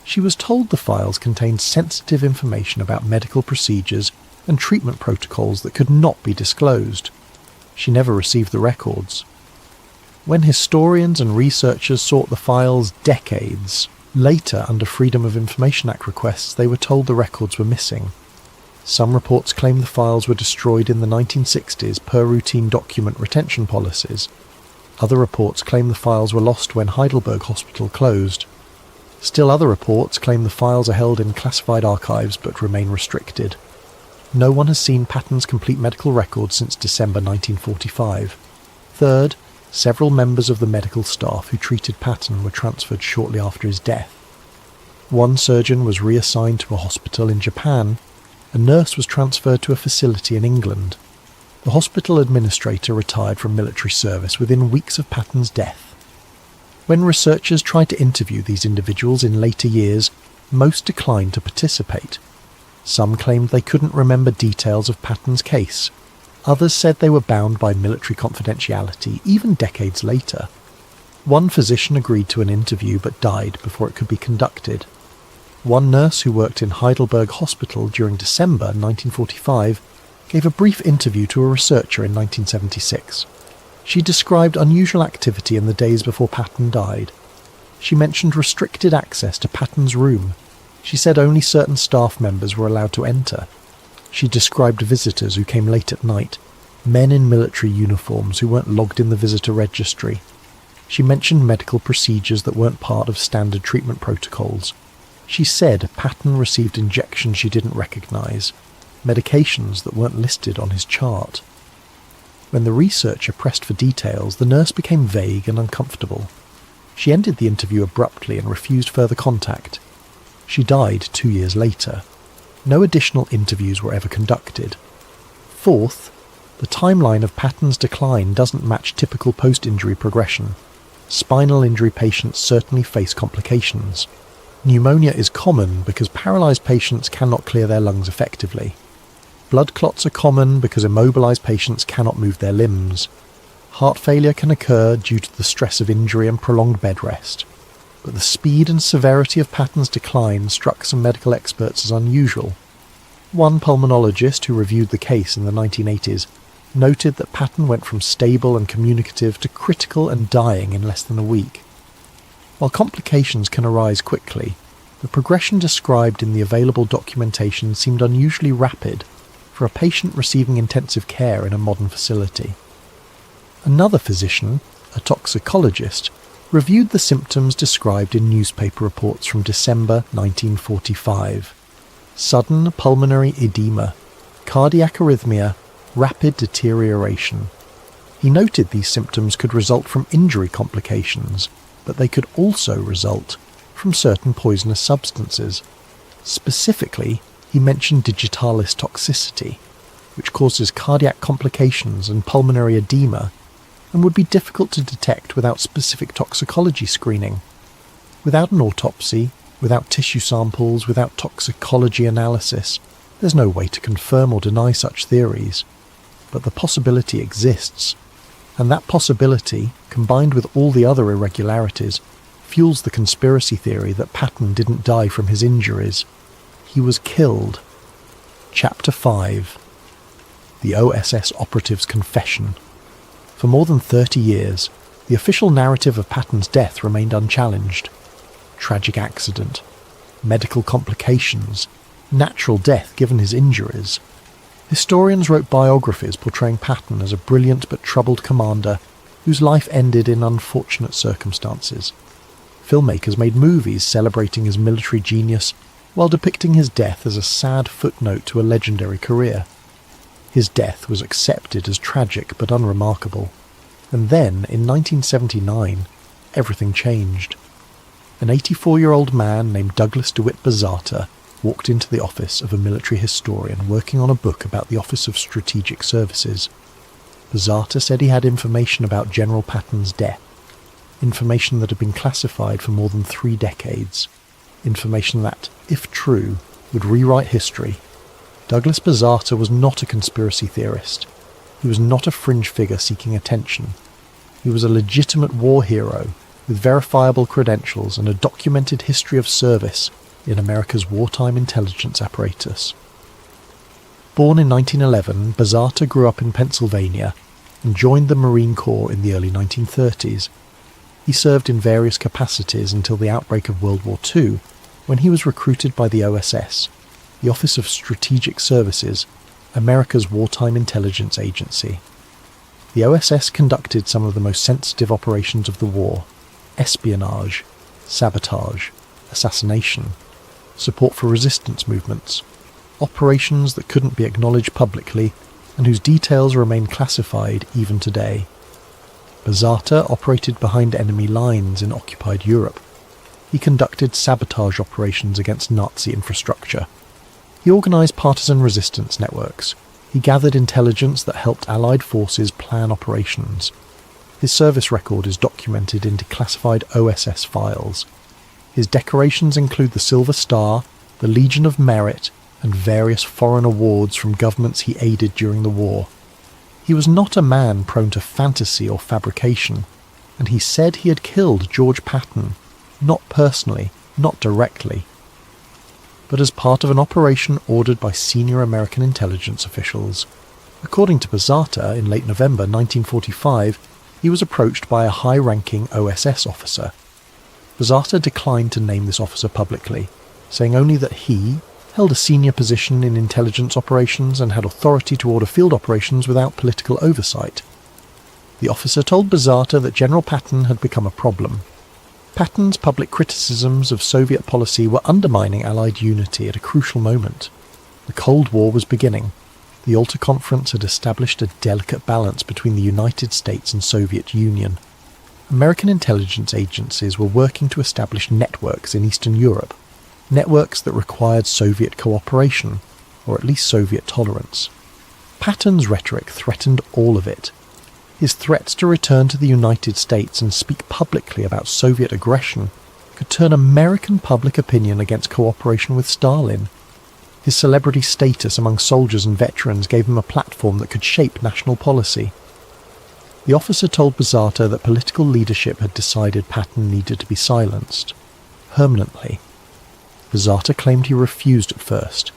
She was told the files contained sensitive information about medical procedures and treatment protocols that could not be disclosed. She never received the records. When historians and researchers sought the files decades later under Freedom of Information Act requests, they were told the records were missing. Some reports claim the files were destroyed in the 1960s per routine document retention policies. Other reports claim the files were lost when Heidelberg Hospital closed. Still other reports claim the files are held in classified archives but remain restricted. No one has seen Patton's complete medical records since December 1945. Third, several members of the medical staff who treated Patton were transferred shortly after his death. One surgeon was reassigned to a hospital in Japan. A nurse was transferred to a facility in England. The hospital administrator retired from military service within weeks of Patton's death. When researchers tried to interview these individuals in later years, most declined to participate. Some claimed they couldn't remember details of Patton's case. Others said they were bound by military confidentiality, even decades later. One physician agreed to an interview but died before it could be conducted. One nurse who worked in Heidelberg Hospital during December 1945 gave a brief interview to a researcher in 1976. She described unusual activity in the days before Patton died. She mentioned restricted access to Patton's room. She said only certain staff members were allowed to enter. She described visitors who came late at night, men in military uniforms who weren't logged in the visitor registry. She mentioned medical procedures that weren't part of standard treatment protocols. She said Patton received injections she didn't recognise, medications that weren't listed on his chart. When the researcher pressed for details, the nurse became vague and uncomfortable. She ended the interview abruptly and refused further contact. She died 2 years later. No additional interviews were ever conducted. Fourth, the timeline of Patton's decline doesn't match typical post-injury progression. Spinal injury patients certainly face complications. Pneumonia is common because paralysed patients cannot clear their lungs effectively. Blood clots are common because immobilised patients cannot move their limbs. Heart failure can occur due to the stress of injury and prolonged bed rest. But the speed and severity of Patton's decline struck some medical experts as unusual. One pulmonologist who reviewed the case in the 1980s noted that Patton went from stable and communicative to critical and dying in less than a week. While complications can arise quickly, the progression described in the available documentation seemed unusually rapid for a patient receiving intensive care in a modern facility. Another physician, a toxicologist, reviewed the symptoms described in newspaper reports from December 1945. Sudden pulmonary edema, cardiac arrhythmia, rapid deterioration. He noted these symptoms could result from injury complications, but they could also result from certain poisonous substances. Specifically, he mentioned digitalis toxicity, which causes cardiac complications and pulmonary edema, and would be difficult to detect without specific toxicology screening. Without an autopsy, Without tissue samples, without toxicology analysis, there's no way to confirm or deny such theories. But the possibility exists, and that possibility, combined with all the other irregularities, fuels the conspiracy theory that Patton didn't die from his injuries. He was killed. Chapter 5. The OSS operative's confession. For more than 30 years, the official narrative of Patton's death remained unchallenged. Tragic accident, medical complications, natural death given his injuries. Historians wrote biographies portraying Patton as a brilliant but troubled commander whose life ended in unfortunate circumstances. Filmmakers made movies celebrating his military genius while depicting his death as a sad footnote to a legendary career. His death was accepted as tragic but unremarkable. And then, in 1979, everything changed. An 84-year-old man named Douglas DeWitt Bazata walked into the office of a military historian working on a book about the Office of Strategic Services. Bazata said he had information about General Patton's death, information that had been classified for more than 3 decades, information that, if true, would rewrite history. Douglas Bazata was not a conspiracy theorist. He was not a fringe figure seeking attention. He was a legitimate war hero with verifiable credentials and a documented history of service in America's wartime intelligence apparatus. Born in 1911, Bazata grew up in Pennsylvania and joined the Marine Corps in the early 1930s. He served in various capacities until the outbreak of World War II, when he was recruited by the OSS, the Office of Strategic Services, America's wartime intelligence agency. The OSS conducted some of the most sensitive operations of the war: espionage, sabotage, assassination, support for resistance movements, operations that couldn't be acknowledged publicly and whose details remain classified even today. Bazata operated behind enemy lines in occupied Europe. He conducted sabotage operations against Nazi infrastructure. He organised partisan resistance networks. He gathered intelligence that helped Allied forces plan operations. His service record is documented in declassified OSS files. His decorations include the Silver Star, the Legion of Merit, and various foreign awards from governments he aided during the war. He was not a man prone to fantasy or fabrication, and he said he had killed George Patton, not personally, not directly, but as part of an operation ordered by senior American intelligence officials. According to Bazata, in late November 1945, he was approached by a high-ranking OSS officer. Bazata declined to name this officer publicly, saying only that he held a senior position in intelligence operations and had authority to order field operations without political oversight. The officer told Bazata that General Patton had become a problem. Patton's public criticisms of Soviet policy were undermining Allied unity at a crucial moment. The Cold War was beginning. The Yalta Conference had established a delicate balance between the United States and Soviet Union. American intelligence agencies were working to establish networks in Eastern Europe, networks that required Soviet cooperation, or at least Soviet tolerance. Patton's rhetoric threatened all of it. His threats to return to the United States and speak publicly about Soviet aggression could turn American public opinion against cooperation with Stalin. His celebrity status among soldiers and veterans gave him a platform that could shape national policy. The officer told Bazata that political leadership had decided Patton needed to be silenced, permanently. Bazata claimed he refused at first.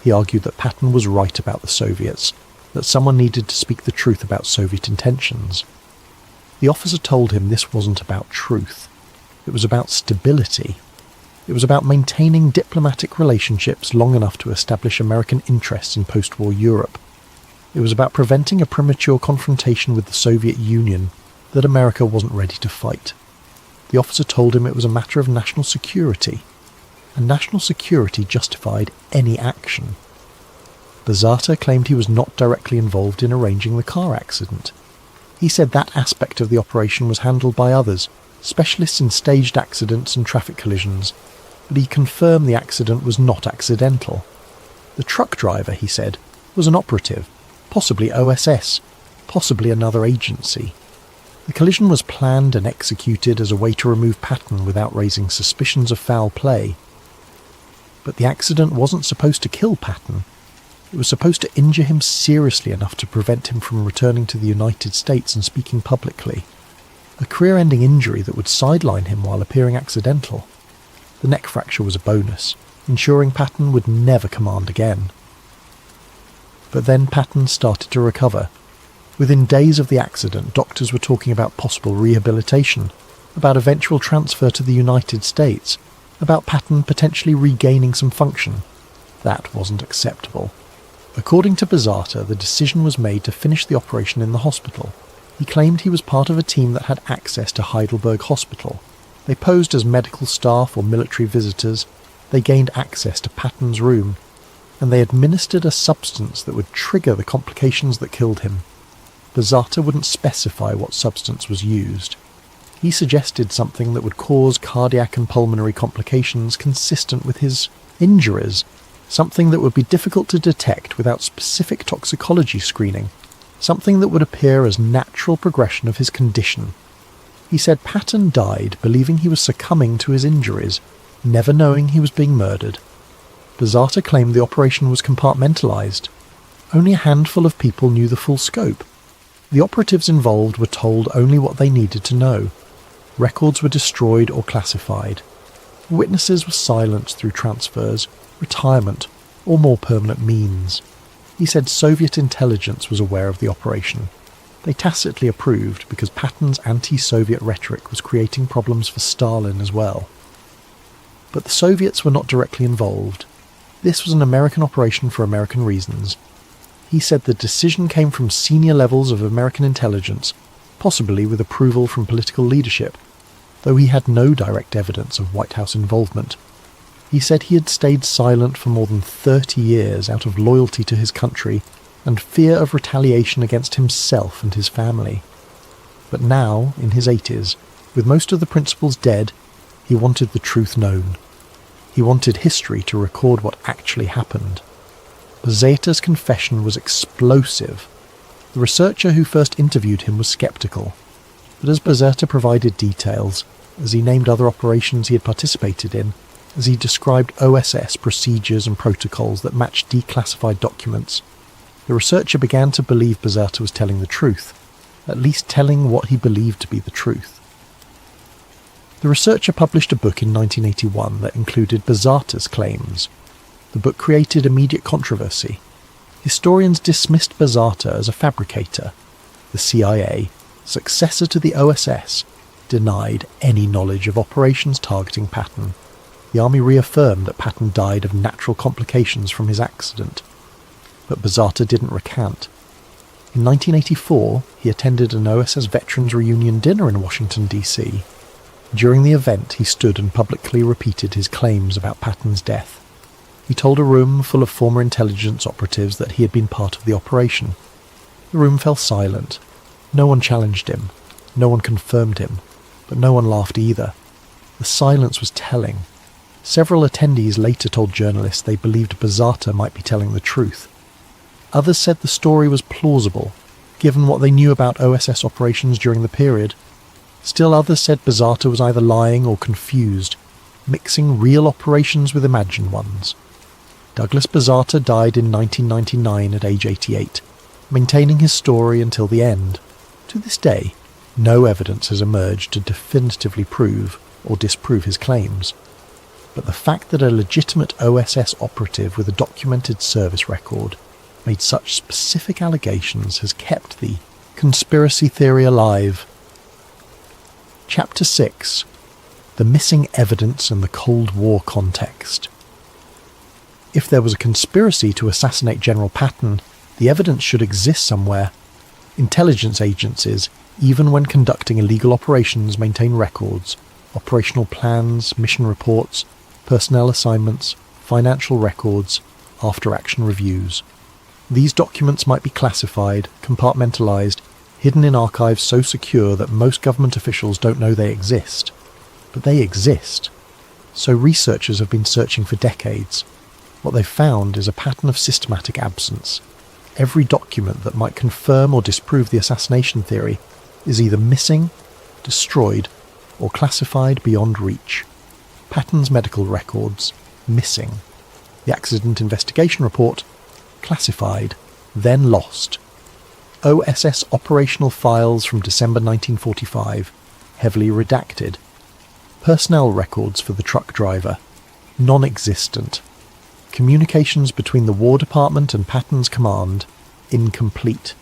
He argued that Patton was right about the Soviets, that someone needed to speak the truth about Soviet intentions. The officer told him this wasn't about truth. It was about stability. It was about maintaining diplomatic relationships long enough to establish American interests in post-war Europe. It was about preventing a premature confrontation with the Soviet Union that America wasn't ready to fight. The officer told him it was a matter of national security, and national security justified any action. Bazata claimed he was not directly involved in arranging the car accident. He said that aspect of the operation was handled by others, specialists in staged accidents and traffic collisions, but he confirmed the accident was not accidental. The truck driver, he said, was an operative, possibly OSS, possibly another agency. The collision was planned and executed as a way to remove Patton without raising suspicions of foul play. But the accident wasn't supposed to kill Patton. It was supposed to injure him seriously enough to prevent him from returning to the United States and speaking publicly. A career-ending injury that would sideline him while appearing accidental. The neck fracture was a bonus, ensuring Patton would never command again. But then Patton started to recover. Within days of the accident, doctors were talking about possible rehabilitation, about eventual transfer to the United States, about Patton potentially regaining some function. That wasn't acceptable. According to Bazata, the decision was made to finish the operation in the hospital. He claimed he was part of a team that had access to Heidelberg Hospital. They posed as medical staff or military visitors. They gained access to Patton's room, and they administered a substance that would trigger the complications that killed him. Bazata wouldn't specify what substance was used. He suggested something that would cause cardiac and pulmonary complications consistent with his injuries, something that would be difficult to detect without specific toxicology screening, something that would appear as natural progression of his condition. He said Patton died believing he was succumbing to his injuries, never knowing he was being murdered. Bazata claimed the operation was compartmentalized. Only a handful of people knew the full scope. The operatives involved were told only what they needed to know. Records were destroyed or classified. Witnesses were silenced through transfers, retirement, or more permanent means. He said Soviet intelligence was aware of the operation. They tacitly approved because Patton's anti-Soviet rhetoric was creating problems for Stalin as well. But the Soviets were not directly involved. This was an American operation for American reasons. He said the decision came from senior levels of American intelligence, possibly with approval from political leadership, though he had no direct evidence of White House involvement. He said he had stayed silent for more than 30 years out of loyalty to his country and fear of retaliation against himself and his family. But now, in his 80s, with most of the principals dead, he wanted the truth known. He wanted history to record what actually happened. Bazata's confession was explosive. The researcher who first interviewed him was sceptical, but as Bazata provided details, as he named other operations he had participated in, as he described OSS procedures and protocols that matched declassified documents, the researcher began to believe Bazata was telling the truth, at least telling what he believed to be the truth. The researcher published a book in 1981 that included Bazata's claims. The book created immediate controversy. Historians dismissed Bazata as a fabricator. The CIA, successor to the OSS, denied any knowledge of operations targeting Patton. The army reaffirmed that Patton died of natural complications from his accident. But Bazata didn't recant. In 1984, he attended an OSS Veterans Reunion dinner in Washington, D.C. During the event, he stood and publicly repeated his claims about Patton's death. He told a room full of former intelligence operatives that he had been part of the operation. The room fell silent. No one challenged him. No one confirmed him. But no one laughed either. The silence was telling. Several attendees later told journalists they believed Bazata might be telling the truth. Others said the story was plausible, given what they knew about OSS operations during the period. Still others said Bazata was either lying or confused, mixing real operations with imagined ones. Douglas Bazata died in 1999 at age 88, maintaining his story until the end. To this day, no evidence has emerged to definitively prove or disprove his claims. But the fact that a legitimate OSS operative with a documented service record made such specific allegations has kept the conspiracy theory alive. Chapter 6. The Missing Evidence in the Cold War Context. If there was a conspiracy to assassinate General Patton, the evidence should exist somewhere. Intelligence agencies, even when conducting illegal operations, maintain records, operational plans, mission reports, personnel assignments, financial records, after-action reviews. These documents might be classified, compartmentalized, hidden in archives so secure that most government officials don't know they exist. But they exist. So researchers have been searching for decades. What they've found is a pattern of systematic absence. Every document that might confirm or disprove the assassination theory is either missing, destroyed, or classified beyond reach. Patton's medical records, missing. The accident investigation report, classified, then lost. OSS operational files from December 1945, heavily redacted. Personnel records for the truck driver, non-existent. Communications between the War Department and Patton's command, incomplete.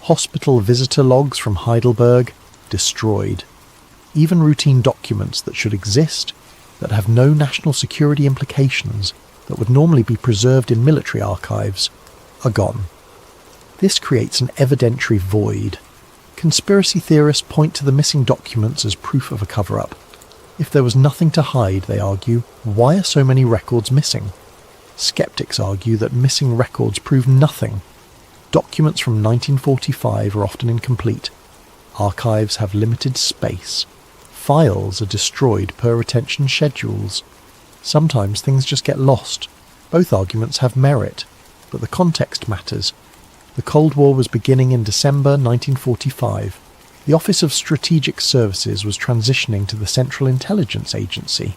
Hospital visitor logs from Heidelberg, destroyed. Even routine documents that should exist, that have no national security implications, that would normally be preserved in military archives, are gone. This creates an evidentiary void. Conspiracy theorists point to the missing documents as proof of a cover-up. If there was nothing to hide, they argue, why are so many records missing? Skeptics argue that missing records prove nothing. Documents from 1945 are often incomplete. Archives have limited space. Files are destroyed per retention schedules. Sometimes things just get lost. Both arguments have merit, but the context matters. The Cold War was beginning in December 1945. The Office of Strategic Services was transitioning to the Central Intelligence Agency.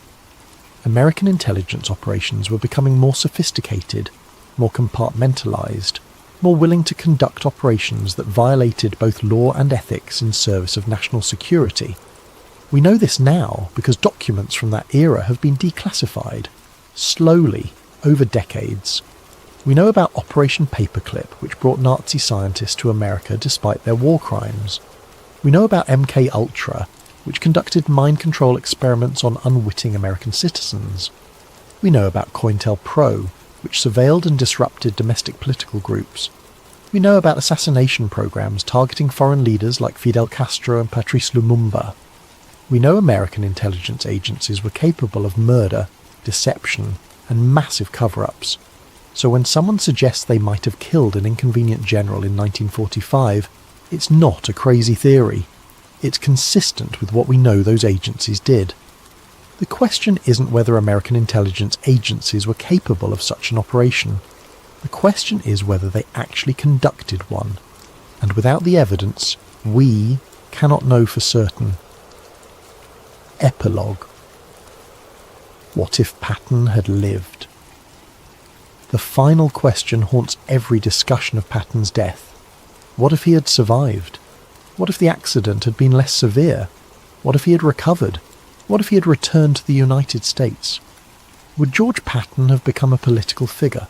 American intelligence operations were becoming more sophisticated, more compartmentalized, more willing to conduct operations that violated both law and ethics in service of national security. We know this now because documents from that era have been declassified, slowly, over decades. We know about Operation Paperclip, which brought Nazi scientists to America despite their war crimes. We know about MK-Ultra, which conducted mind control experiments on unwitting American citizens. We know about COINTELPRO, which surveilled and disrupted domestic political groups. We know about assassination programs targeting foreign leaders like Fidel Castro and Patrice Lumumba. We know American intelligence agencies were capable of murder, deception, and massive cover-ups. So when someone suggests they might have killed an inconvenient general in 1945, it's not a crazy theory. It's consistent with what we know those agencies did. The question isn't whether American intelligence agencies were capable of such an operation. The question is whether they actually conducted one. And without the evidence, we cannot know for certain. Epilogue. What if Patton had lived? The final question haunts every discussion of Patton's death. What if he had survived? What if the accident had been less severe? What if he had recovered? What if he had returned to the United States? Would George Patton have become a political figure?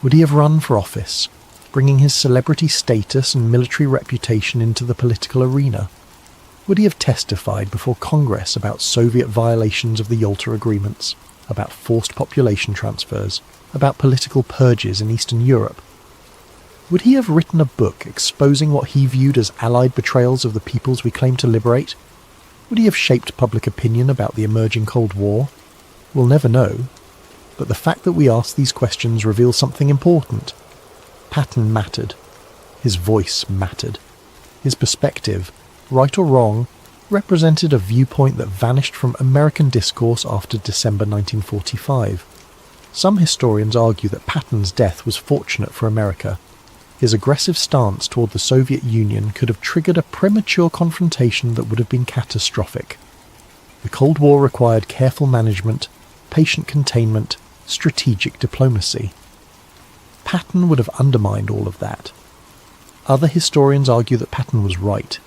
Would he have run for office, bringing his celebrity status and military reputation into the political arena? Would he have testified before Congress about Soviet violations of the Yalta agreements, about forced population transfers, about political purges in Eastern Europe? Would he have written a book exposing what he viewed as Allied betrayals of the peoples we claim to liberate? Would he have shaped public opinion about the emerging Cold War? We'll never know. But the fact that we ask these questions reveals something important. Patton mattered. His voice mattered. His perspective, right or wrong, represented a viewpoint that vanished from American discourse after December 1945. Some historians argue that Patton's death was fortunate for America. His aggressive stance toward the Soviet Union could have triggered a premature confrontation that would have been catastrophic. The Cold War required careful management, patient containment, strategic diplomacy. Patton would have undermined all of that. Other historians argue that Patton was right,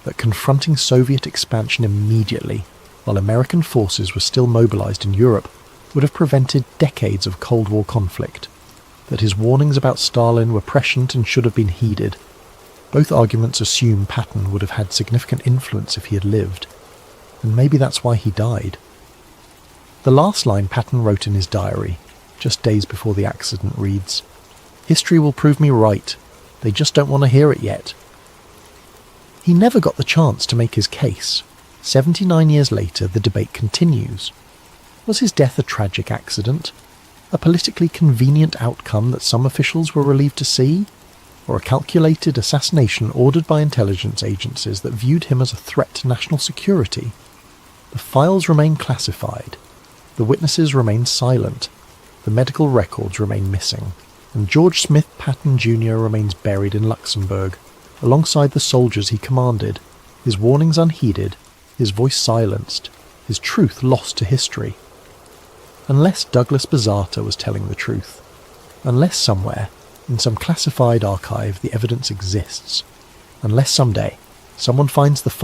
that confronting Soviet expansion immediately, while American forces were still mobilized in Europe, would have prevented decades of Cold War conflict, that his warnings about Stalin were prescient and should have been heeded. Both arguments assume Patton would have had significant influence if he had lived, and maybe that's why he died. The last line Patton wrote in his diary, just days before the accident, reads, "History will prove me right. They just don't want to hear it yet." He never got the chance to make his case. 79 years later, the debate continues. Was his death a tragic accident? A politically convenient outcome that some officials were relieved to see? Or a calculated assassination ordered by intelligence agencies that viewed him as a threat to national security? The files remain classified. The witnesses remain silent. The medical records remain missing. And George Smith Patton Jr. remains buried in Luxembourg, alongside the soldiers he commanded, his warnings unheeded, his voice silenced, his truth lost to history. Unless Douglas Bazzata was telling the truth, unless somewhere, in some classified archive, the evidence exists, unless someday someone finds the file